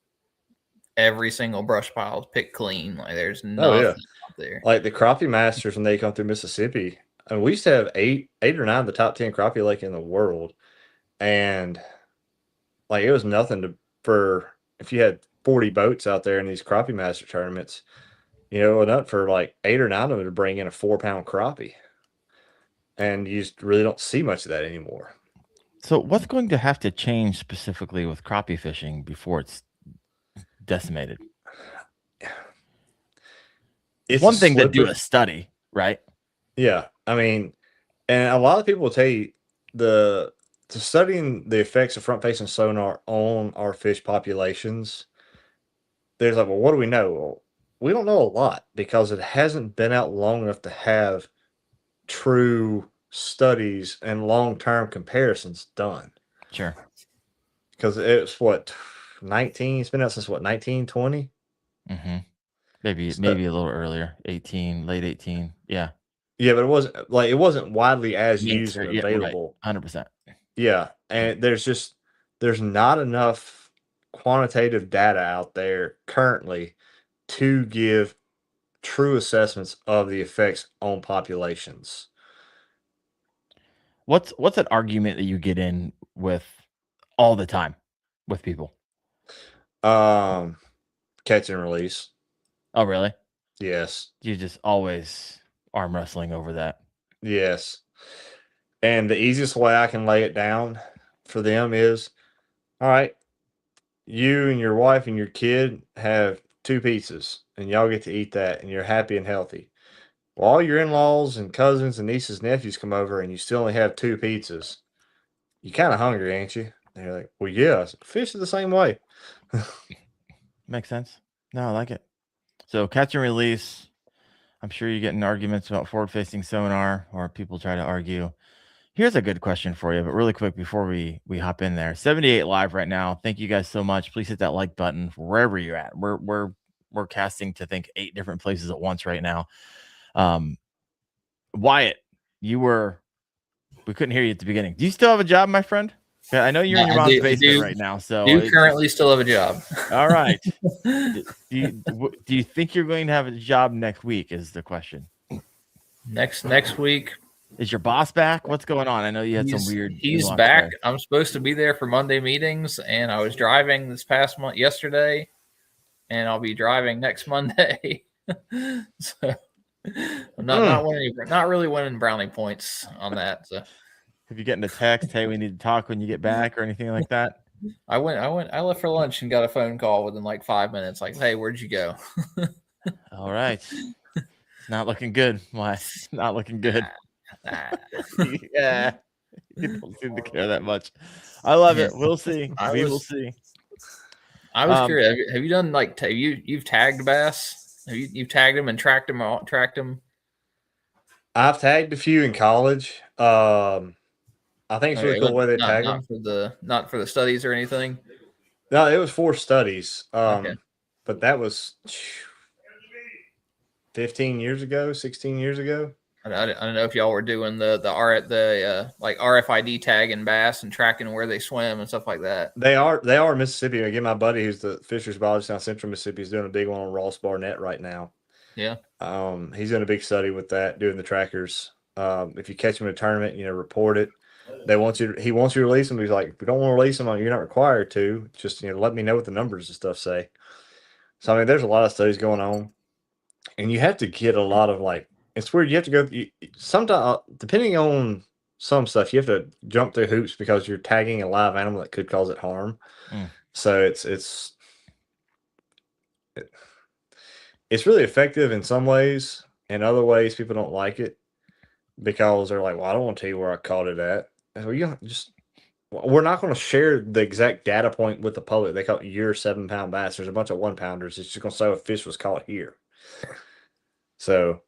every single brush pile is picked clean. Like there's nothing out there. Like the crappie masters when they come through Mississippi, and we used to have eight or nine of the top 10 crappie lake in the world, and like it was nothing for if you had 40 boats out there in these crappie master tournaments. You know, enough for like 8 or 9 of them to bring in a 4-pound crappie. And you just really don't see much of that anymore. So what's going to have to change specifically with crappie fishing before it's decimated? It's one thing to do a study, right? Yeah. I mean, and a lot of people will tell you to studying the effects of front-facing sonar on our fish populations, there's like, well, what do we know? Well, we don't know a lot because it hasn't been out long enough to have true studies and long-term comparisons done. Sure. Because it's what 19. It's been out since what 1920. Maybe a little earlier, 18, late 18. Yeah. Yeah, but it wasn't widely as used and available. 100%. Yeah, and there's not enough quantitative data out there currently to give true assessments of the effects on populations. What's an argument that you get in with all the time with people? Catch and release. Oh, really? Yes. You just always arm wrestling over that. Yes. And the easiest way I can lay it down for them is, all right, you and your wife and your kid have 2 pizzas and y'all get to eat that and you're happy and healthy. Well, all your in-laws and cousins and nieces and nephews come over and you still only have 2 pizzas. You're kind of hungry, ain't you? And they're like, well, yeah, fish are the same way. Makes sense. No, I like it. So catch and release. I'm sure you're getting arguments about forward-facing sonar, or people try to argue. Here's a good question for you, but really quick before we hop in there. 78 live right now. Thank you guys so much. Please hit that like button wherever you're at. We're casting to think 8 different places at once right now. Wyatt, we couldn't hear you at the beginning. Do you still have a job, my friend? Yeah, I know you're in your mom's basement right now. So you currently still have a job. All right. Do you think you're going to have a job next week? Is the question. Next week. Is your boss back? What's going on? I know you had some weird. He's back. There. I'm supposed to be there for Monday meetings, and I was driving this past month yesterday, and I'll be driving next Monday. So I'm not really winning brownie points on that. So. Have you gotten a text? Hey, we need to talk when you get back, or anything like that? I left for lunch and got a phone call within like 5 minutes. Like, hey, where'd you go? All right. It's not looking good. Why? It's not looking good. Yeah. You don't seem to care that much. I love it. We'll see. We will see. I was curious. Have you done like you've tagged bass? You've tagged them and tracked them? I've tagged a few in college. I think it's really cool the way they tag them. Not for the studies or anything. No, it was for studies. Okay. But that was 15 years ago, 16 years ago. I don't know if y'all were doing the like RFID tagging bass and tracking where they swim and stuff like that. They are in Mississippi. Again, my buddy who's the fisheries biologist down Central Mississippi is doing a big one on Ross Barnett right now. Yeah. He's doing a big study with that, doing the trackers. If you catch him in a tournament, report it. He wants you to release them. He's like, if you don't want to release them, you're not required to. Just let me know what the numbers and stuff say. So I mean, there's a lot of studies going on, and you have to get a lot of it's weird. You have to go sometimes, depending on some stuff, you have to jump through hoops because you're tagging a live animal that could cause it harm. So it's really effective in some ways. In other ways, people don't like it because they're like, well, I don't want to tell you where I caught it at. Well, we're not going to share the exact data point with the public. They caught your 7-pound bass. There's a bunch of 1-pounders. It's just going to say a fish was caught here. So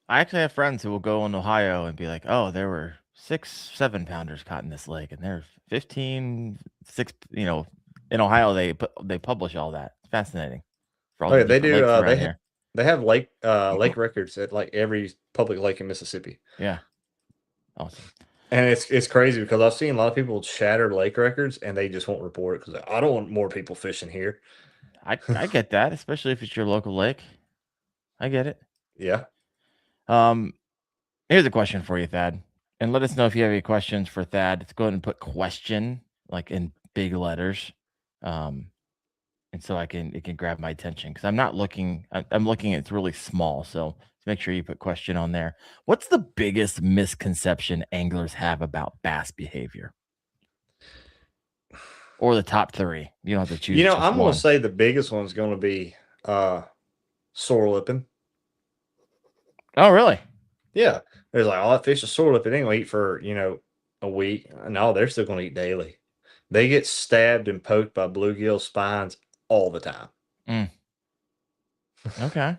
I actually have friends who will go in Ohio and be like, oh, there were 6 7-pounders caught in this lake, and there's 15 6. In Ohio they publish all that. It's fascinating. They do. They have lake records at like every public lake in Mississippi. Yeah, awesome. And it's crazy because I've seen a lot of people shatter lake records and they just won't report it because I don't want more people fishing here. I get that, especially if it's your local lake. I get it. Yeah. Here's a question for you, Thad, and let us know if you have any questions for Thad. Let's go ahead and put question like in big letters, and so it can grab my attention because I'm not looking. I'm looking. It's really small, so make sure you put question on there. What's the biggest misconception anglers have about bass behavior? Or the top 3. You don't have to choose. I'm going to say the biggest one's going to be sore lipping. Oh, really? Yeah. There's like, that fish is sore lipping. They ain't going to eat for, a week. No, they're still going to eat daily. They get stabbed and poked by bluegill spines all the time. Okay.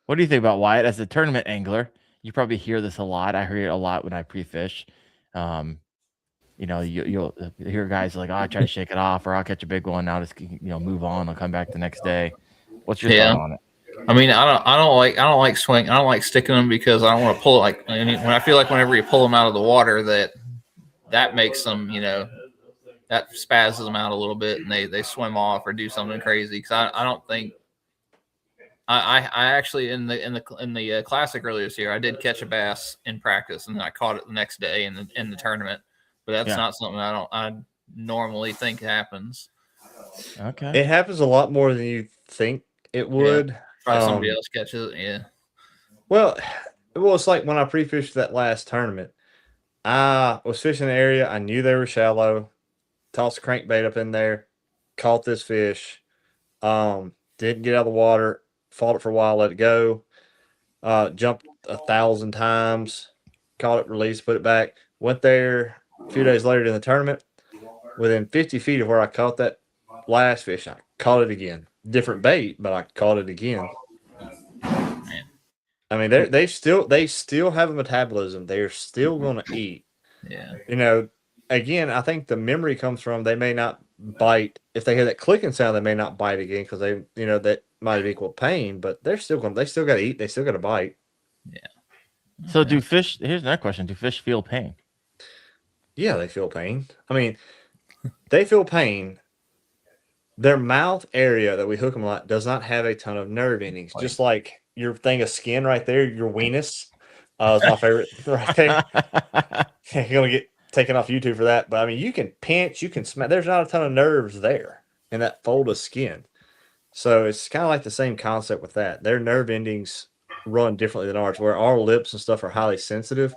What do you think about Wyatt as a tournament angler? You probably hear this a lot. I hear it a lot when I pre-fish. You'll hear guys like, "Oh, I try to shake it off, or I'll catch a big one. I'll just move on. I'll come back the next day." What's your thought on it? I mean, I don't like swing. I don't like sticking them because I don't want to pull it. When I feel like whenever you pull them out of the water, that makes them, that spazzes them out a little bit, and they swim off or do something crazy. Because I don't think. I actually in the classic earlier this year I did catch a bass in practice and then I caught it the next day in the tournament, but that's not something I normally think happens. Okay, it happens a lot more than you think it would. Probably somebody else catches it. Yeah. Well, it's like when I pre-fished that last tournament. I was fishing an area. I knew they were shallow. Tossed a crankbait up in there. Caught this fish. Didn't get out of the water. Fought it for a while, let it go. Jumped 1,000 times. Caught it, released, put it back. Went there a few days later in the tournament. Within 50 feet of where I caught that last fish, I caught it again. Different bait, but I caught it again. I mean, they still have a metabolism. They're still going to eat. Yeah. Again, I think the memory comes from they may not bite. If they hear that clicking sound, they may not bite again because they, that might equal pain, but they still got to eat. They still got to bite. Yeah. So do fish, here's another question. Do fish feel pain? Yeah, they feel pain. I mean, they feel pain. Their mouth area that we hook them on does not have a ton of nerve endings. Just like your thing of skin right there, your weenus is my favorite right there. You're going to get taken off YouTube for that. But I mean, you can pinch, you can smack. There's not a ton of nerves there in that fold of skin. So it's kind of like the same concept with that. Their nerve endings run differently than ours, where our lips and stuff are highly sensitive.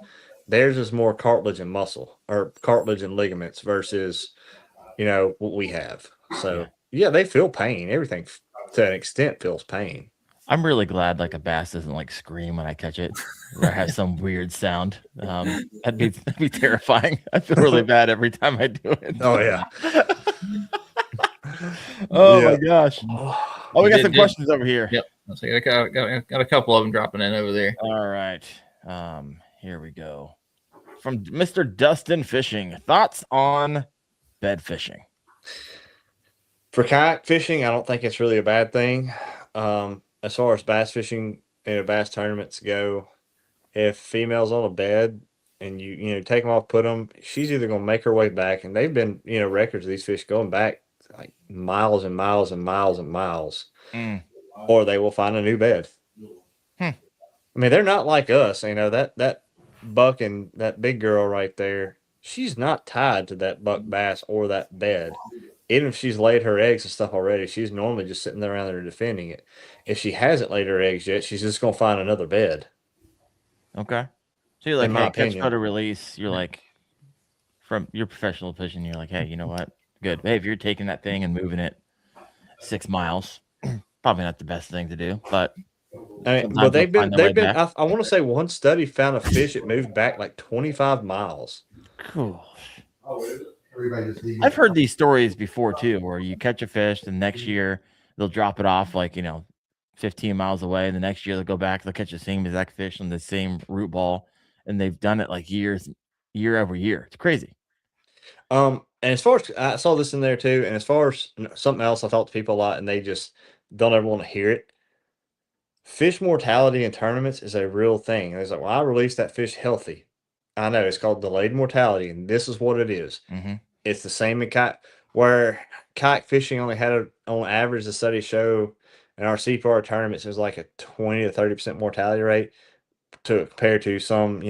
Theirs is more cartilage and muscle, or cartilage and ligaments, versus what we have. So Yeah. they feel pain. Everything to an extent feels pain. I'm really glad like a bass doesn't like scream when I catch it or has some weird sound. That'd be terrifying. I feel really bad every time I do it. Oh yeah. Oh Yeah. my gosh. Oh, we got some questions over here. Yep. So I got a couple of them dropping in over there. All right. Here we go. From Mr. Dustin Fishing. Thoughts on bed fishing? For kayak fishing, I don't think it's really a bad thing. As far as bass fishing and bass tournaments go, if females on a bed and you take them off, put them, she's either going to make her way back, and they've been records of these fish going back like miles and miles and miles and miles, or they will find a new bed. I mean, they're not like us, that buck and that big girl right there. She's not tied to that buck bass or that bed. Even if she's laid her eggs and stuff already, she's normally just sitting there around there defending it. If she hasn't laid her eggs yet, she's just going to find another bed. Okay. So you're like, In my hey, catch, opinion. photo, release. You're like, from your professional fishing, you're like, hey, you know what? Good. Hey, if you're taking that thing and moving it 6 miles, probably not the best thing to do, but I mean, but they've been. I want to say one study found a fish that moved back like 25 miles. Cool. I've heard these stories before too, where you catch a fish, the next year they'll drop it off like 15 miles away, and the next year they'll go back, they'll catch the same exact fish on the same root ball, and they've done it like year over year. It's crazy. And as far as I saw this in there too, and as far as something else, I talk to people a lot, and they just don't ever want to hear it. Fish mortality in tournaments is a real thing. And it's like, well, I released that fish healthy. I know it's called delayed mortality, and this is what it is. It's the same in where kayak fishing only had on average, the studies show in our CPR tournaments, there's like a 20 to 30% mortality rate compared to some,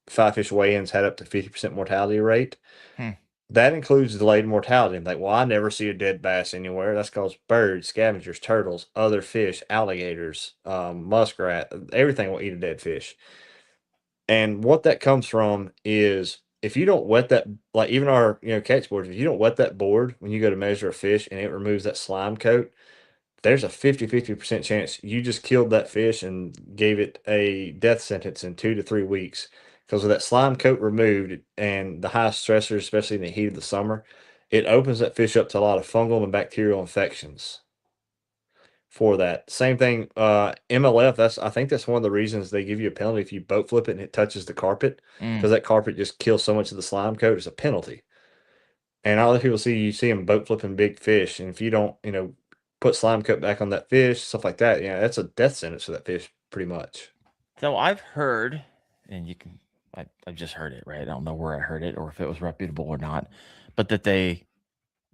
five fish weigh-ins had up to 50% mortality rate. That includes delayed mortality. Like, well, I never see a dead bass anywhere. That's because birds, scavengers, turtles, other fish, alligators, muskrat, everything will eat a dead fish. And what that comes from is if you don't wet that, like even our catch boards, if you don't wet that board when you go to measure a fish and it removes that slime coat, there's a 50% chance you just killed that fish and gave it a death sentence in 2 to 3 weeks. Because with that slime coat removed and the high stressors, especially in the heat of the summer, it opens that fish up to a lot of fungal and bacterial infections. For that same thing, MLF, I think that's one of the reasons they give you a penalty if you boat flip it and it touches the carpet, because that carpet just kills so much of the slime coat. It's a penalty. And all the people you see them boat flipping big fish, and if you don't put slime coat back on that fish, stuff like that, that's a death sentence for that fish pretty much. So I've heard, and I've just heard it, right? I don't know where I heard it or if it was reputable or not, but that they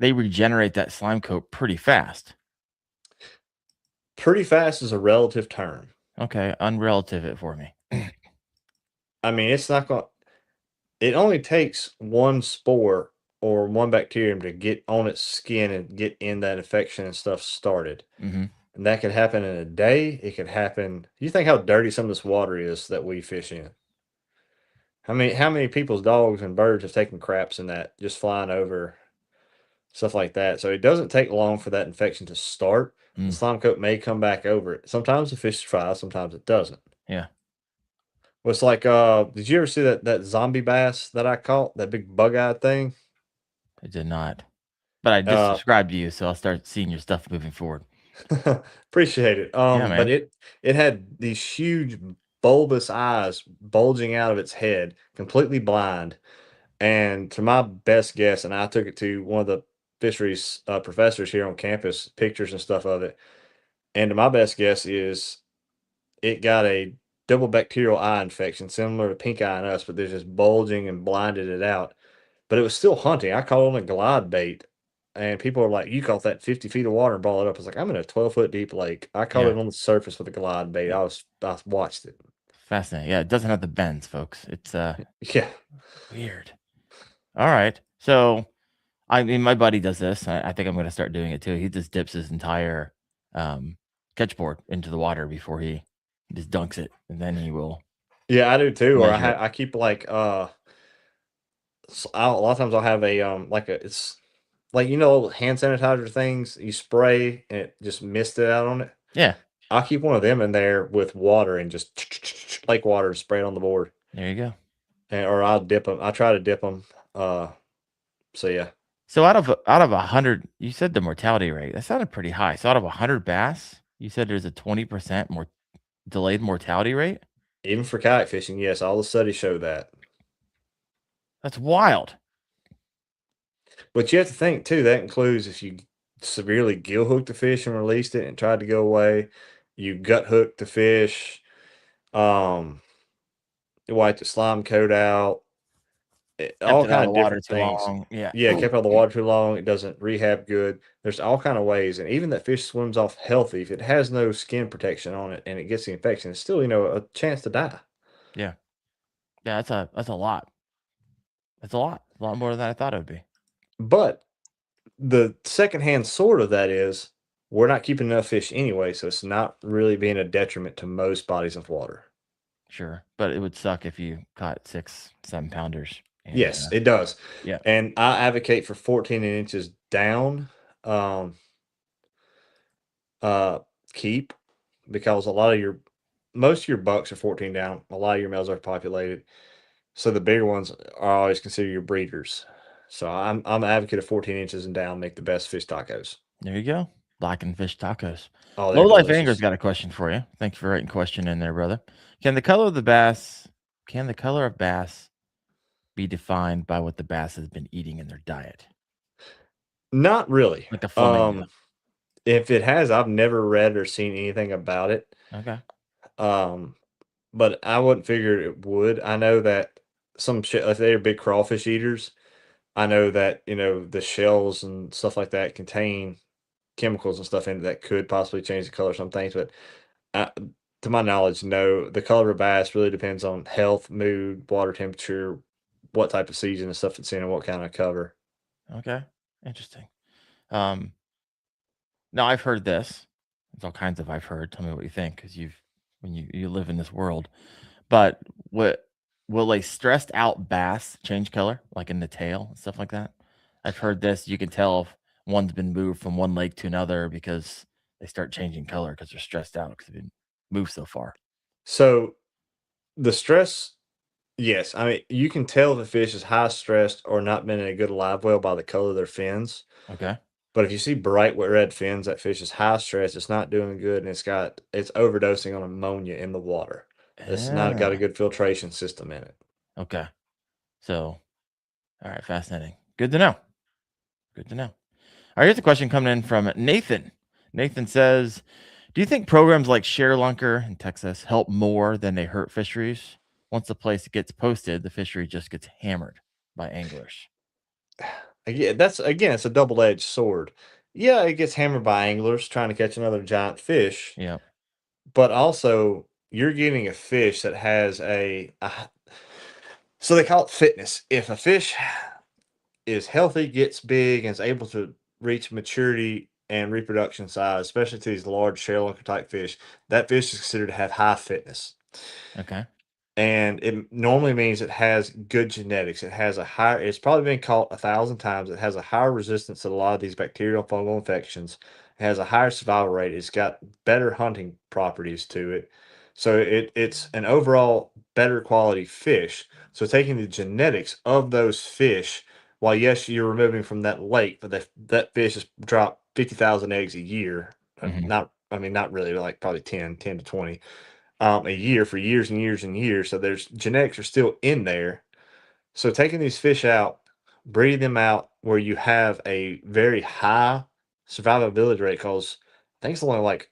regenerate that slime coat pretty fast. Pretty fast is a relative term. Okay, unrelative it for me. I mean, it's not going. It only takes one spore or one bacterium to get on its skin and get in that infection and stuff started. And that could happen in a day. It could happen. You think how dirty some of this water is that we fish in? How many people's dogs and birds have taken craps in that, just flying over, stuff like that. So it doesn't take long for that infection to start. The slime coat may come back over it. Sometimes the fish survives, sometimes it doesn't. Yeah. Well, it's like, did you ever see that zombie bass that I caught? That big bug-eyed thing? I did not. But I just subscribed to you, so I'll start seeing your stuff moving forward. Appreciate it. But it had these huge bulbous eyes bulging out of its head, completely blind. And to my best guess, and I took it to one of the fisheries professors here on campus, pictures and stuff of it. And to my best guess is it got a double bacterial eye infection, similar to pink eye in us, but there's just bulging and blinded it out. But it was still hunting. I caught on a glide bait, and people are like, "You caught that 50 feet of water and brought it up." I was like, "I'm in a 12-foot deep lake. I caught it on the surface with a glide bait. I watched it." Fascinating. Yeah, it doesn't have the bends, folks. It's yeah, weird. All right. So, I mean, my buddy does this. I think I'm going to start doing it too. He just dips his entire catch board into the water before he just dunks it, and then he will. Yeah, I do too. Or I keep like a lot of times I'll have a like hand sanitizer things you spray and it just mist it out on it. Yeah. I'll keep one of them in there with water and just lake water and spray it on the board. There you go. Or I'll dip them. I try to dip them. So yeah. So out of 100, you said the mortality rate. That sounded pretty high. So out of 100 bass, you said there's a 20% more delayed mortality rate? Even for kayak fishing, yes, all the studies show that. That's wild. But you have to think too, that includes if you severely gill hooked the fish and released it and tried to go away, you gut hooked the fish, you wiped the slime coat out, all Kept it out kind of of water different too things. long. Yeah. Yeah, kept out of the water too long. It doesn't rehab good. There's all kind of ways, and even that fish swims off healthy. If it has no skin protection on it and it gets the infection, it's still a chance to die. Yeah. Yeah, that's a lot. That's a lot. A lot more than I thought it would be. But the secondhand sort of that is we're not keeping enough fish anyway, so it's not really being a detriment to most bodies of water. Sure. But it would suck if you caught 6, 7 pounders. And, Yes, it does. Yeah. And I advocate for 14 inches down keep, because most of your bucks are 14 down. A lot of your males are populated. So the bigger ones are always considered your breeders. So I'm an advocate of 14 inches and down make the best fish tacos. There you go. Blackened fish tacos. Oh, Low Life Anger's got a question for you. Thanks for writing question in there, brother. Can the color of bass be defined by what the bass has been eating in their diet? Not really. Like a flamingo. If it has, I've never read or seen anything about it. Okay. But I wouldn't figure it would. I know that some shit, if they're big crawfish eaters, I know that, the shells and stuff like that contain chemicals and stuff in it that could possibly change the color of some things. But to my knowledge, no, the color of bass really depends on health, mood, water temperature, what type of season and stuff it's in, and what kind of cover. Okay. Interesting. Now I've heard this. There's all kinds of I've heard. Tell me what you think, because when you live in this world. But will a stressed out bass change color, like in the tail and stuff like that? I've heard this. You can tell if one's been moved from one lake to another because they start changing color because they're stressed out because they've been moved so far. So the stress, yes. I mean, you can tell if a fish is high stressed or not been in a good live well by the color of their fins. Okay. But if you see bright red fins, that fish is high stress. It's not doing good, and it's overdosing on ammonia in the water. It's not got a good filtration system in it. Okay. So, all right, fascinating. Good to know. Good to know. All right, here's a question coming in from Nathan. Nathan says, do you think programs like ShareLunker in Texas help more than they hurt fisheries? Once the place gets posted, the fishery just gets hammered by anglers. Yeah, it's a double-edged sword. Yeah, it gets hammered by anglers trying to catch another giant fish. Yeah. But also, you're getting a fish that has so they call it fitness. If a fish is healthy, gets big, and is able to reach maturity and reproduction size, especially to these large ShareLunker type fish, that fish is considered to have high fitness. Okay. And it normally means it has good genetics. It's probably been caught 1,000 times. It has a higher resistance to a lot of these bacterial and fungal infections. It has a higher survival rate. It's got better hunting properties to it. So it's an overall better quality fish. So taking the genetics of those fish, while yes, you're removing from that lake, but that fish has dropped 50,000 eggs a year. Mhm. Not really, but like probably 10 to 20 a year for years and years and years. So there's genetics are still in there. So taking these fish out, breeding them out where you have a very high survivability rate, because I think it's only like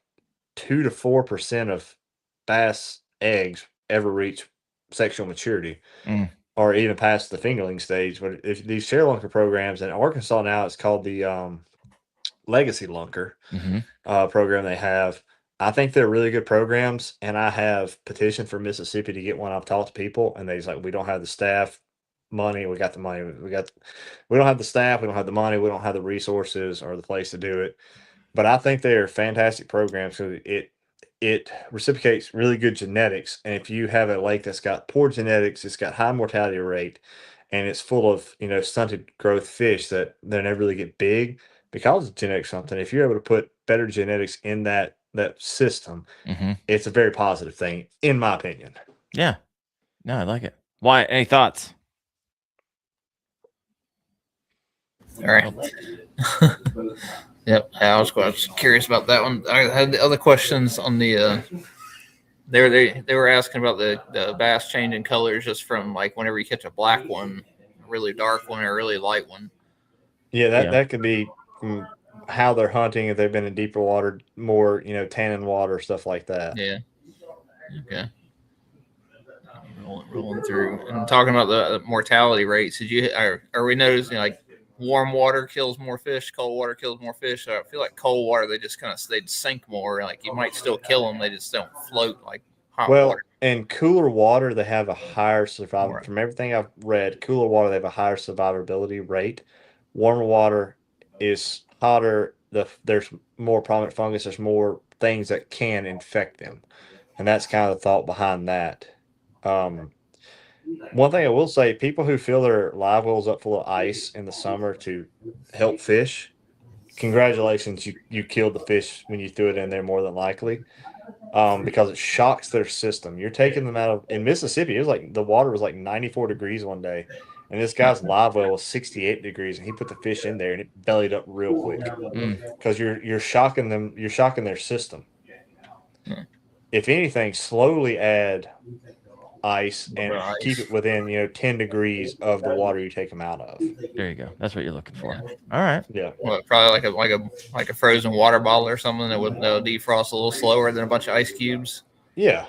2 to 4% of bass eggs ever reach sexual maturity or even past the fingerling stage. But if these ShareLunker programs in Arkansas now, it's called the Legacy Lunker program they have. I think they're really good programs, and I have petitioned for Mississippi to get one. I've talked to people, and they're like, we don't have the staff, money. We got the money. We don't have the staff. We don't have the money. We don't have the resources or the place to do it. But I think they are fantastic programs because it reciprocates really good genetics. And if you have a lake that's got poor genetics, it's got high mortality rate, and it's full of stunted growth fish that they never really get big because of genetic something. If you're able to put better genetics in that system, it's a very positive thing, in my opinion. Yeah, no, I like it. Why? Any thoughts? All right. Yep. I was curious about that one. I had the other questions on the. They were asking about the bass changing colors just from like whenever you catch a black one, a really dark one, or a really light one. Yeah, that could be how they're hunting, if they've been in deeper water, more tannin water, stuff like that. Yeah. Okay. Rolling through and talking about the mortality rates. Are we noticing like warm water kills more fish, cold water kills more fish? I feel like cold water they'd sink more. Like you might still kill them, they just don't float like hot water. In cooler water, they have a higher survival. Right. From everything I've read, cooler water, they have a higher survivability rate. Warmer water is hotter. There's more prominent fungus. There's more things that can infect them, and that's kind of the thought behind that. One thing I will say, people who fill their live wells up full of ice in the summer to help fish, congratulations, you killed the fish when you threw it in there, more than likely. Because it shocks their system. You're taking them out of, in Mississippi, it was like the water was like 94 degrees one day, and this guy's live well was 68 degrees, and he put the fish in there and it bellied up real quick because you're shocking them, you're shocking their system. If anything, slowly add ice and keep it within 10 degrees of the water you take them out of. There you go. That's what you're looking for. All right. Yeah. Well, probably like a frozen water bottle or something that would defrost a little slower than a bunch of ice cubes. Yeah.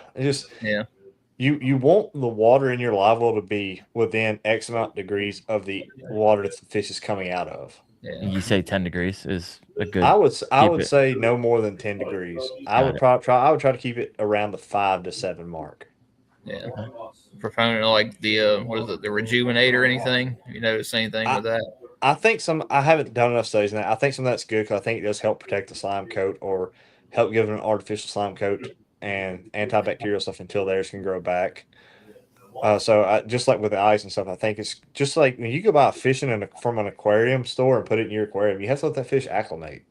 You want the water in your live well to be within X amount of degrees of the water that the fish is coming out of. Yeah. You say 10 degrees is a good. I would say no more than 10 degrees. I would try to keep it around the 5 to 7 mark. Yeah. Proponent of like the what is it, the rejuvenate or anything? You notice anything with that? I think I haven't done enough studies on that. I think some of that's good because I think it does help protect the slime coat or help give it an artificial slime coat and antibacterial stuff until theirs can grow back. So just like with the ice and stuff, I think it's just like when you go buy fishing from an aquarium store and put it in your aquarium, you have to let that fish acclimate.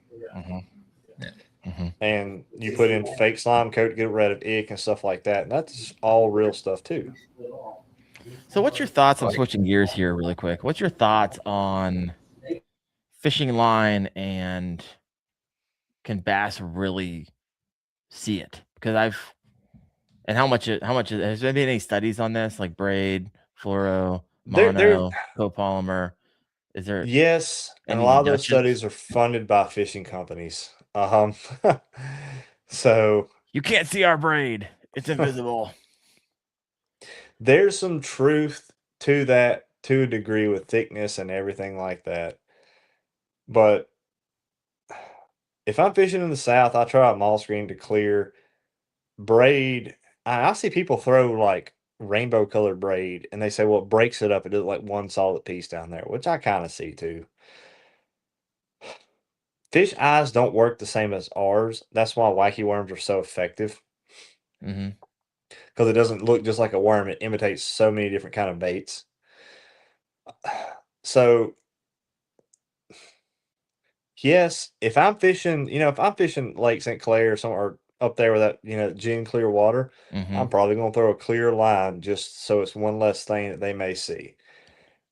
And you put in fake slime coat to get rid of ick and stuff like that. And that's all real stuff too. So what's your thoughts on switching gears here really quick? What's your thoughts on fishing line and can bass really see it? Because how much has there been any studies on this, like braid, fluoro, mono, copolymer? Is there? Yes. And a lot of those studies are funded by fishing companies. So you can't see our braid. It's invisible. There's some truth to that to a degree with thickness and everything like that. But if I'm fishing in the South, I try a mall screen to clear braid. I see people throw like rainbow colored braid and they say, well, it breaks it up. It does like one solid piece down there, which I kind of see too. Fish eyes don't work the same as ours. That's why wacky worms are so effective. Because it doesn't look just like a worm. It imitates so many different kind of baits. So, yes, if I'm fishing Lake St. Clair or somewhere up there with that, gin clear water, I'm probably going to throw a clear line just so it's one less thing that they may see.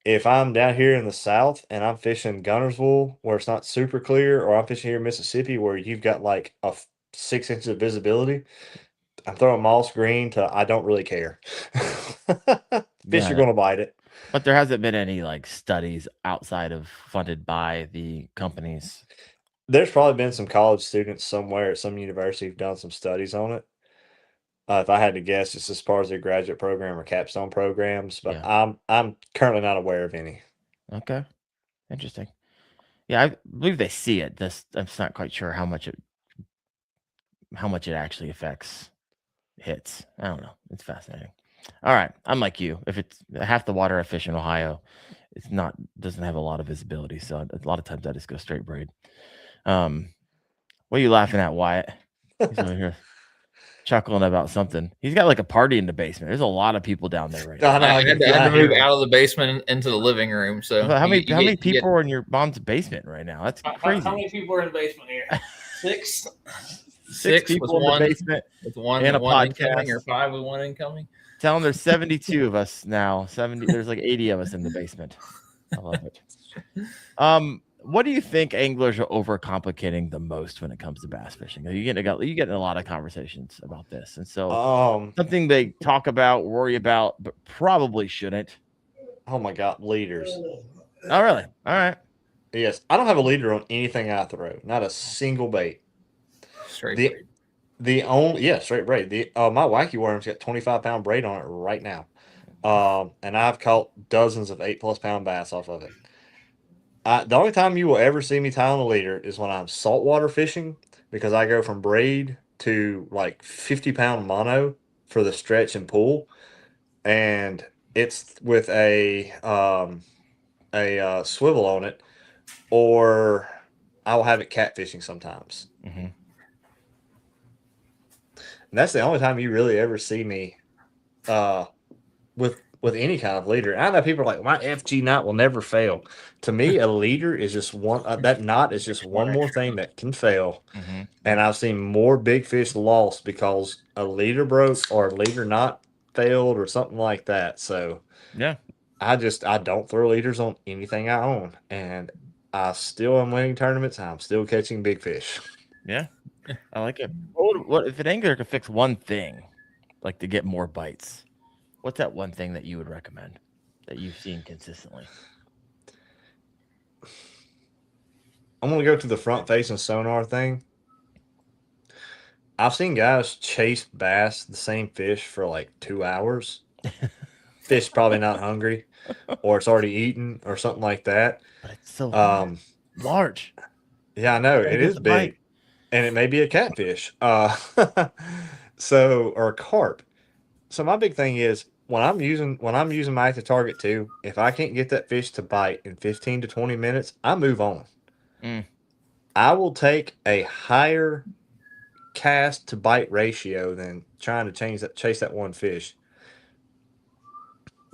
If I'm down here in the South and I'm fishing Gunnersville where it's not super clear, or I'm fishing here in Mississippi where you've got like 6 inches of visibility, I'm throwing moss green to I don't really care. Fish are going to bite it. But there hasn't been any like studies outside of funded by the companies. There's probably been some college students somewhere at some university who've done some studies on it. If I had to guess, it's as far as their graduate program or capstone programs, but I'm currently not aware of any. Okay, interesting. Yeah, I believe they see it. I'm just not quite sure how much it actually affects hits. I don't know. It's fascinating. All right, I'm like you. If it's half the water I fish in Ohio, doesn't have a lot of visibility, so a lot of times I just go straight braid. What are you laughing at, Wyatt? He's over here. chuckling about something. He's got like a party in the basement. There's a lot of people down there right I now. I had to move out of the basement into the living room. So How many people are in your mom's basement right now? That's crazy. How many people are in the basement here? Six. Six people in the basement with one and a one podcast. incoming, or 5 with one incoming. Tell them there's 72 of us now. 70. There's like 80 of us in the basement. I love it. What do you think anglers are overcomplicating the most when it comes to bass fishing? You get a lot of conversations about this, and so something they talk about, worry about, but probably shouldn't. Oh my God, leaders. Oh, really? All right. Yes, I don't have a leader on anything I throw. Not a single bait. Straight braid. Straight braid. My wacky worm's got 25-pound braid on it right now, and I've caught dozens of 8+ pound bass off of it. The only time you will ever see me tie on a leader is when I'm saltwater fishing, because I go from braid to like 50-pound mono for the stretch and pull, and it's with a swivel on it, or I will have it catfishing sometimes. Mm-hmm. And that's the only time you really ever see me with any kind of leader. I know people are like, my FG knot will never fail. To me, a leader is just one. That knot is just one more thing that can fail. Mm-hmm. And I've seen more big fish lost because a leader broke or a leader knot failed or something like that. So yeah, I don't throw leaders on anything I own, and I still am winning tournaments. And I'm still catching big fish. Yeah, I like it. What if an angler could fix one thing, like to get more bites? What's that one thing that you would recommend that you've seen consistently? I'm going to go to the front facing sonar thing. I've seen guys chase bass, the same fish, for like 2 hours. Fish probably not hungry, or it's already eaten, or something like that. But it's so large. Yeah, I know. It is big. Bite. And it may be a catfish. Or a carp. So my big thing is, when I'm using my active target too, if I can't get that fish to bite in 15 to 20 minutes, I move on. I will take a higher cast to bite ratio than trying to chase that one fish.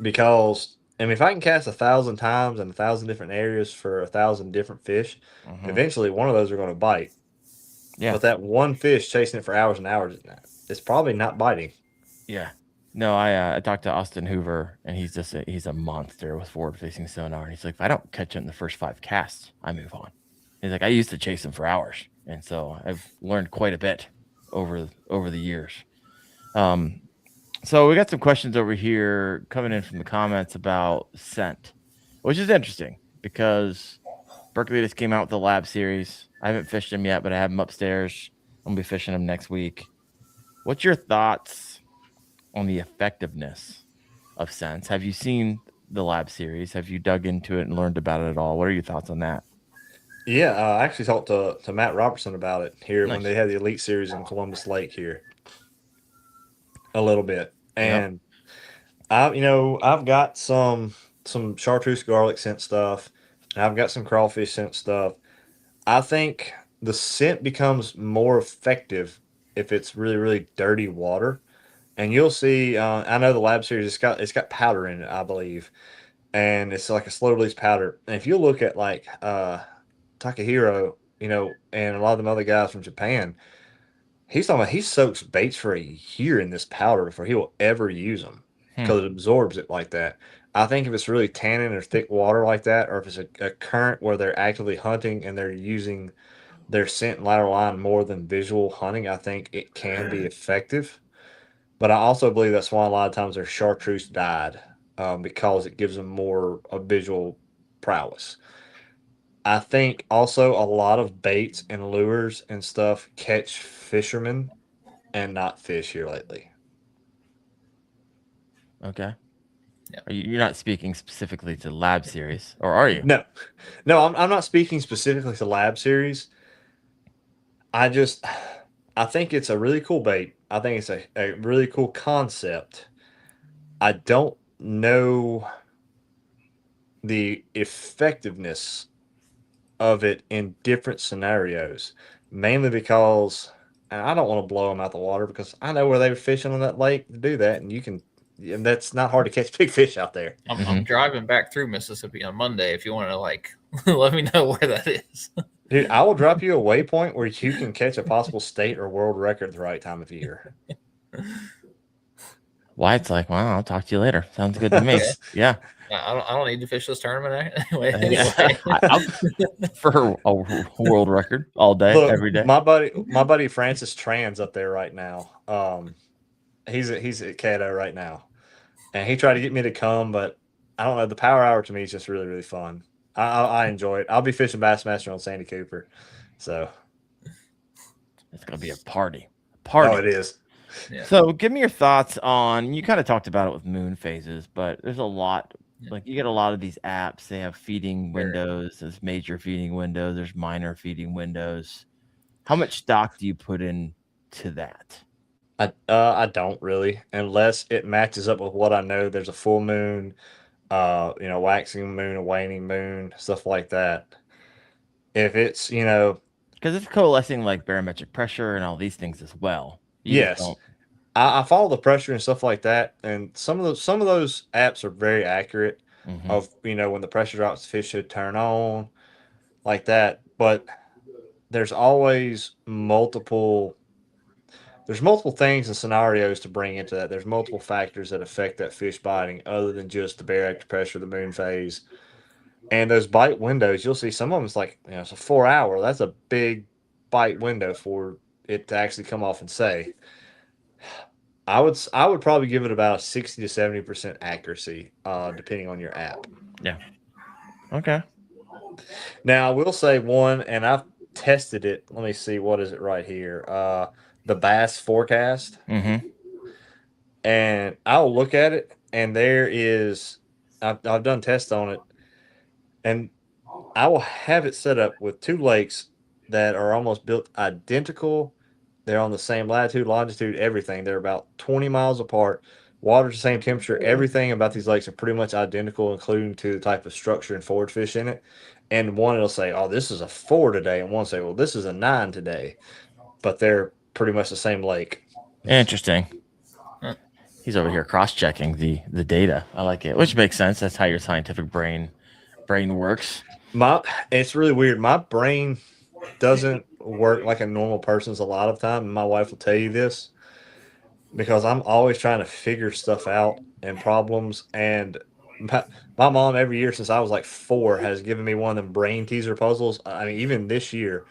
Because if I can cast 1,000 times in 1,000 different areas for 1,000 different fish, eventually one of those are going to bite. Yeah. But that one fish chasing it for hours and hours, it's probably not biting. Yeah. No, I talked to Austin Hoover, and he's a monster with forward-facing sonar. And he's like, if I don't catch it in the first 5 casts, I move on. He's like, I used to chase him for hours, and so I've learned quite a bit over the years. So we got some questions over here coming in from the comments about scent, which is interesting because Berkeley just came out with the lab series. I haven't fished them yet, but I have them upstairs. I'm gonna be fishing them next week. What's your thoughts on the effectiveness of scents? Have you seen the lab series? Have you dug into it and learned about it at all? What are your thoughts on that? Yeah, I actually talked to Matt Robertson about it here when they had the Elite Series in Columbus Lake here a little bit. And I've got some chartreuse garlic scent stuff, and I've got some crawfish scent stuff. I think the scent becomes more effective if it's really, really dirty water. And you'll see, I know the lab series, it's got powder in it, I believe. And it's like a slow release powder. And if you look at like Takahiro, and a lot of them other guys from Japan, he's talking about he soaks baits for a year in this powder before he will ever use them because it absorbs it like that. I think if it's really tannin or thick water like that, or if it's a current where they're actively hunting and they're using their scent and lateral line more than visual hunting, I think it can be effective. But I also believe that's why a lot of times they're chartreuse dyed, because it gives them more visual prowess. I think also a lot of baits and lures and stuff catch fishermen and not fish here lately. Okay. Yeah. You're not speaking specifically to lab series, or are you? No, I'm not speaking specifically to lab series. I think it's a really cool bait. I think it's a really cool concept. I don't know the effectiveness of it in different scenarios, mainly because and I don't want to blow them out the water because I know where they were fishing on that lake to do that, and that's not hard to catch big fish out there. I'm driving back through Mississippi on Monday. If you want to let me know where that is. Dude, I will drop you a waypoint where you can catch a possible state or world record at the right time of year. Wyatt's like, well, I'll talk to you later. Sounds good to me. Okay. Yeah. I don't need to fish this tournament anyway. For a world record all day, Look, every day. My buddy Francis Tran's up there right now. He's at Cato right now, and he tried to get me to come, but I don't know. The power hour to me is just really, really fun. I enjoy it. I'll be fishing Bassmaster on Sandy Cooper, so it's gonna be a party. Oh, it is. Yeah. So, give me your thoughts on. You kind of talked about it with moon phases, but there's a lot. Like you get a lot of these apps. They have feeding windows. There's major feeding windows. There's minor feeding windows. How much stock do you put into that? I don't really, unless it matches up with what I know. There's a full moon, waxing moon, a waning moon, stuff like that. If it's, because it's coalescing like barometric pressure and all these things as well. Yes, I follow the pressure and stuff like that, and some of those apps are very accurate. Of when the pressure drops, the fish should turn on, like that. But there's always multiple things and scenarios to bring into that. There's multiple factors that affect that fish biting, other than just the barometric pressure, the moon phase, and those bite windows. You'll see some of them. It's like it's a 4 hour. That's a big bite window for it to actually come off and say. I would probably give it about a 60 to 70% accuracy, depending on your app. Yeah. Okay. Now I will say one, and I've tested it. Let me see, what is it right here? The Bass Forecast. And I'll look at it, and I've done tests on it, and I will have it set up with two lakes that are almost built identical. They're on the same latitude, longitude, everything. They're about 20 miles apart. Water's the same temperature. Everything about these lakes are pretty much identical, including to the type of structure and forward fish in it. And one it'll say, "Oh, this is a 4 today," and one say, "Well, this is a 9 today." But they're pretty much the same lake. Interesting. He's over here cross-checking the data. I like it, which makes sense. That's how your scientific brain works. It's really weird. My brain doesn't work like a normal person's a lot of time, and my wife will tell you this, because I'm always trying to figure stuff out and problems. And my mom, every year since I was like 4, has given me one of them brain teaser puzzles. I mean, even this year,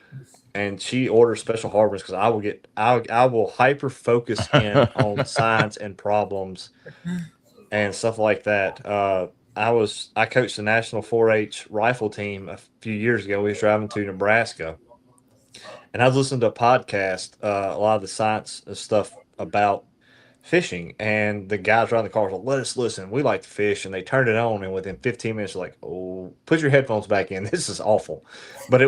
and she orders special hardware because I will hyper focus in on science and problems and stuff like that. I coached the national 4-H rifle team a few years ago. We was driving to Nebraska, and I was listening to a podcast, a lot of the science stuff about fishing, and the guys around the car were like, "Let us listen. We like to fish." And they turned it on, and within 15 minutes, they're like, "Oh, put your headphones back in. This is awful." But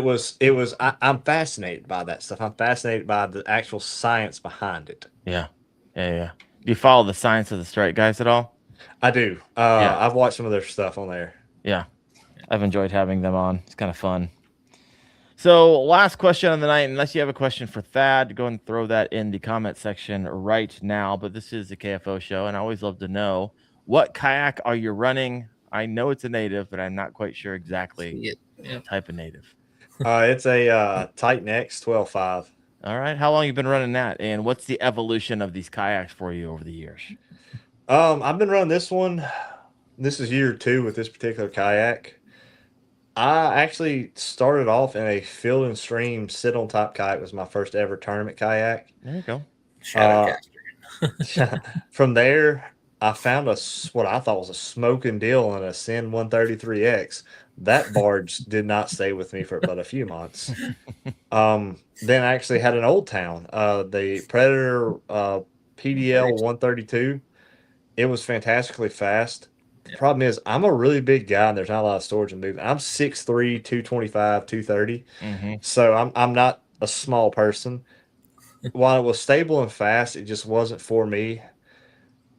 I'm fascinated by that stuff. I'm fascinated by the actual science behind it. Yeah. Do you follow the Science of the Strike guys at all? I do. I've watched some of their stuff on there. Yeah. I've enjoyed having them on. It's kind of fun. So, last question of the night. Unless you have a question for Thad, go and throw that in the comment section right now. But this is the KFO show, and I always love to know, what kayak are you running? I know it's a native, but I'm not quite sure exactly the type of native. It's a Titan X 12.5. All right. How long have you been running that? And what's the evolution of these kayaks for you over the years? I've been running this one. This is year 2 with this particular kayak. I actually started off in a field and stream sit on top kayak. Was my first ever tournament kayak. There you go. From there, I found what I thought was a smoking deal on a Sin 133X. That barge did not stay with me for but a few months. Then I actually had an Old Town, the Predator PDL 132. It was fantastically fast. The problem is I'm a really big guy, and there's not a lot of storage and movement. I'm 6'3", 225, 230. So I'm not a small person. While it was stable and fast, it just wasn't for me.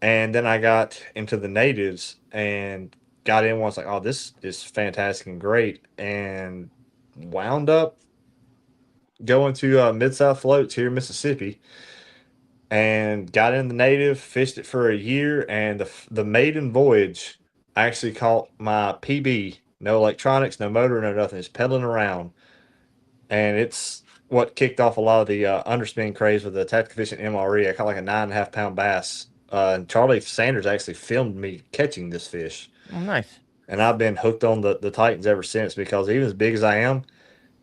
And then I got into the natives and got in once, like, oh, this is fantastic and great, and wound up going to Mid-South Floats here in Mississippi and got in the native, fished it for a year, and the maiden voyage, I actually caught my PB. No electronics, no motor, no nothing. It's pedaling around. And it's what kicked off a lot of the underspin craze with the tactical fishing MRE. I caught like a 9.5 pound bass. And Charlie Sanders actually filmed me catching this fish. Oh, nice. And I've been hooked on the Titans ever since, because even as big as I am,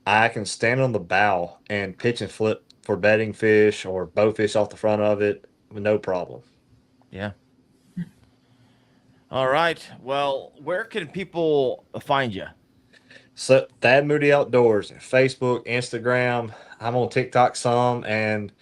I can stand on the bow and pitch and flip for bedding fish or bow fish off the front of it with no problem. Yeah. All right. Well, where can people find you? So Thad Moody Outdoors, Facebook, Instagram. I'm on TikTok some, and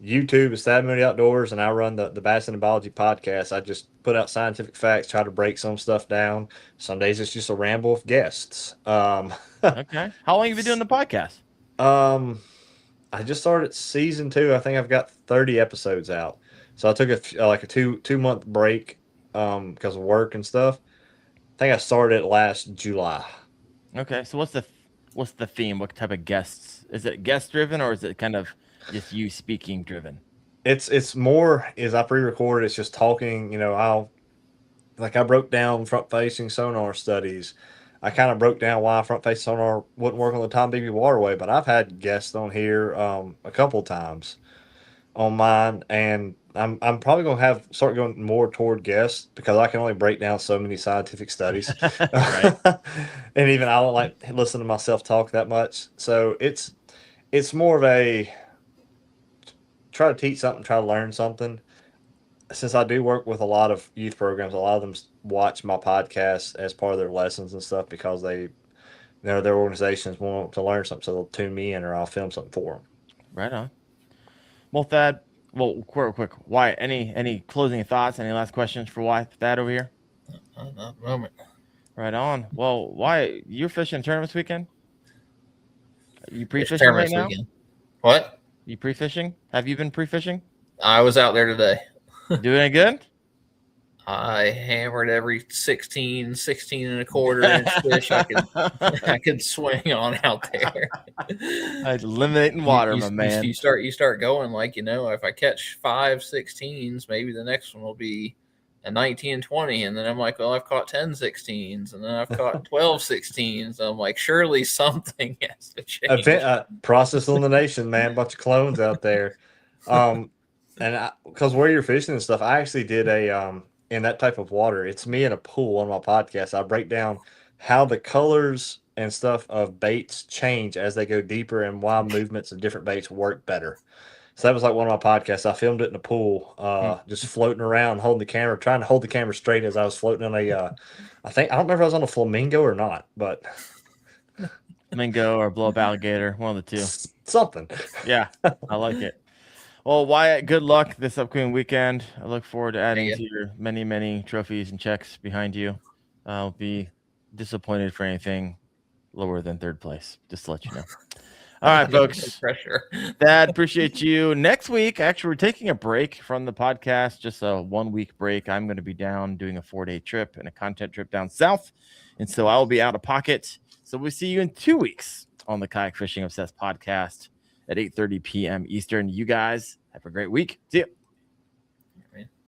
YouTube is Thad Moody Outdoors, and I run the Bass and Biology podcast. I just put out scientific facts, try to break some stuff down. Some days it's just a ramble of guests. Okay. How long have you been doing the podcast? I just started season 2. I think I've got 30 episodes out. So I took a 2 month break because of work and stuff. I think I started it last July. Okay. So what's the theme? What type of guests? Is it guest driven, or is it kind of just you speaking driven? It's more is I pre-recorded. It's just talking. I broke down front facing sonar studies. I kind of broke down why front facing sonar wouldn't work on the Tom Beebe waterway, but I've had guests on here a couple times on mine, and I'm probably gonna start going more toward guests because I can only break down so many scientific studies. Right. And even I don't like listen to myself talk that much. So it's more of a try to teach something, try to learn something. Since I do work with a lot of youth programs, a lot of them watch my podcast as part of their lessons and stuff because their organizations want to learn something, so they'll tune me in or I'll film something for them. Right on. Well, Thad. Well, quick. Wyatt, any closing thoughts? Any last questions for Wyatt? Thad over here. Not at the moment. Right on. Well, Wyatt, you're fishing tournaments weekend. You pre-fishing right Tournaments now? weekend. What? You pre-fishing? Have you been pre-fishing? I was out there today. Doing it good? I hammered every 16 and a quarter inch fish I could swing on out there. Eliminating water, my man. You start going like, if I catch 5 16s, maybe the next one will be a 19 and 20. And then I'm like, well, I've caught 10 16s, and then I've caught 12 16s. I'm like, surely something has to change. Process elimination, man. Bunch of clones out there. And because where you're fishing and stuff, I actually did in that type of water, it's me in a pool on my podcast. I break down how the colors and stuff of baits change as they go deeper and why movements of different baits work better. So that was like one of my podcasts. I filmed it in the pool, just floating around, holding the camera, trying to hold the camera straight as I was floating on I don't remember if I was on a flamingo or not, but Flamingo or blow up alligator, one of the two. Something. Yeah, I like it. Well, Wyatt, good luck this upcoming weekend. I look forward to adding to your many, many trophies and checks behind you. I'll be disappointed for anything lower than third place, just to let you know. All right, folks. Pressure. Thad, appreciate you. Next week, actually, we're taking a break from the podcast, just a 1 week break. I'm going to be down doing a 4-day trip and a content trip down south. And so I will be out of pocket. So we'll see you in 2 weeks on the Kayak Fishing Obsessed podcast at 8:30 p.m. Eastern. You guys have a great week. See you.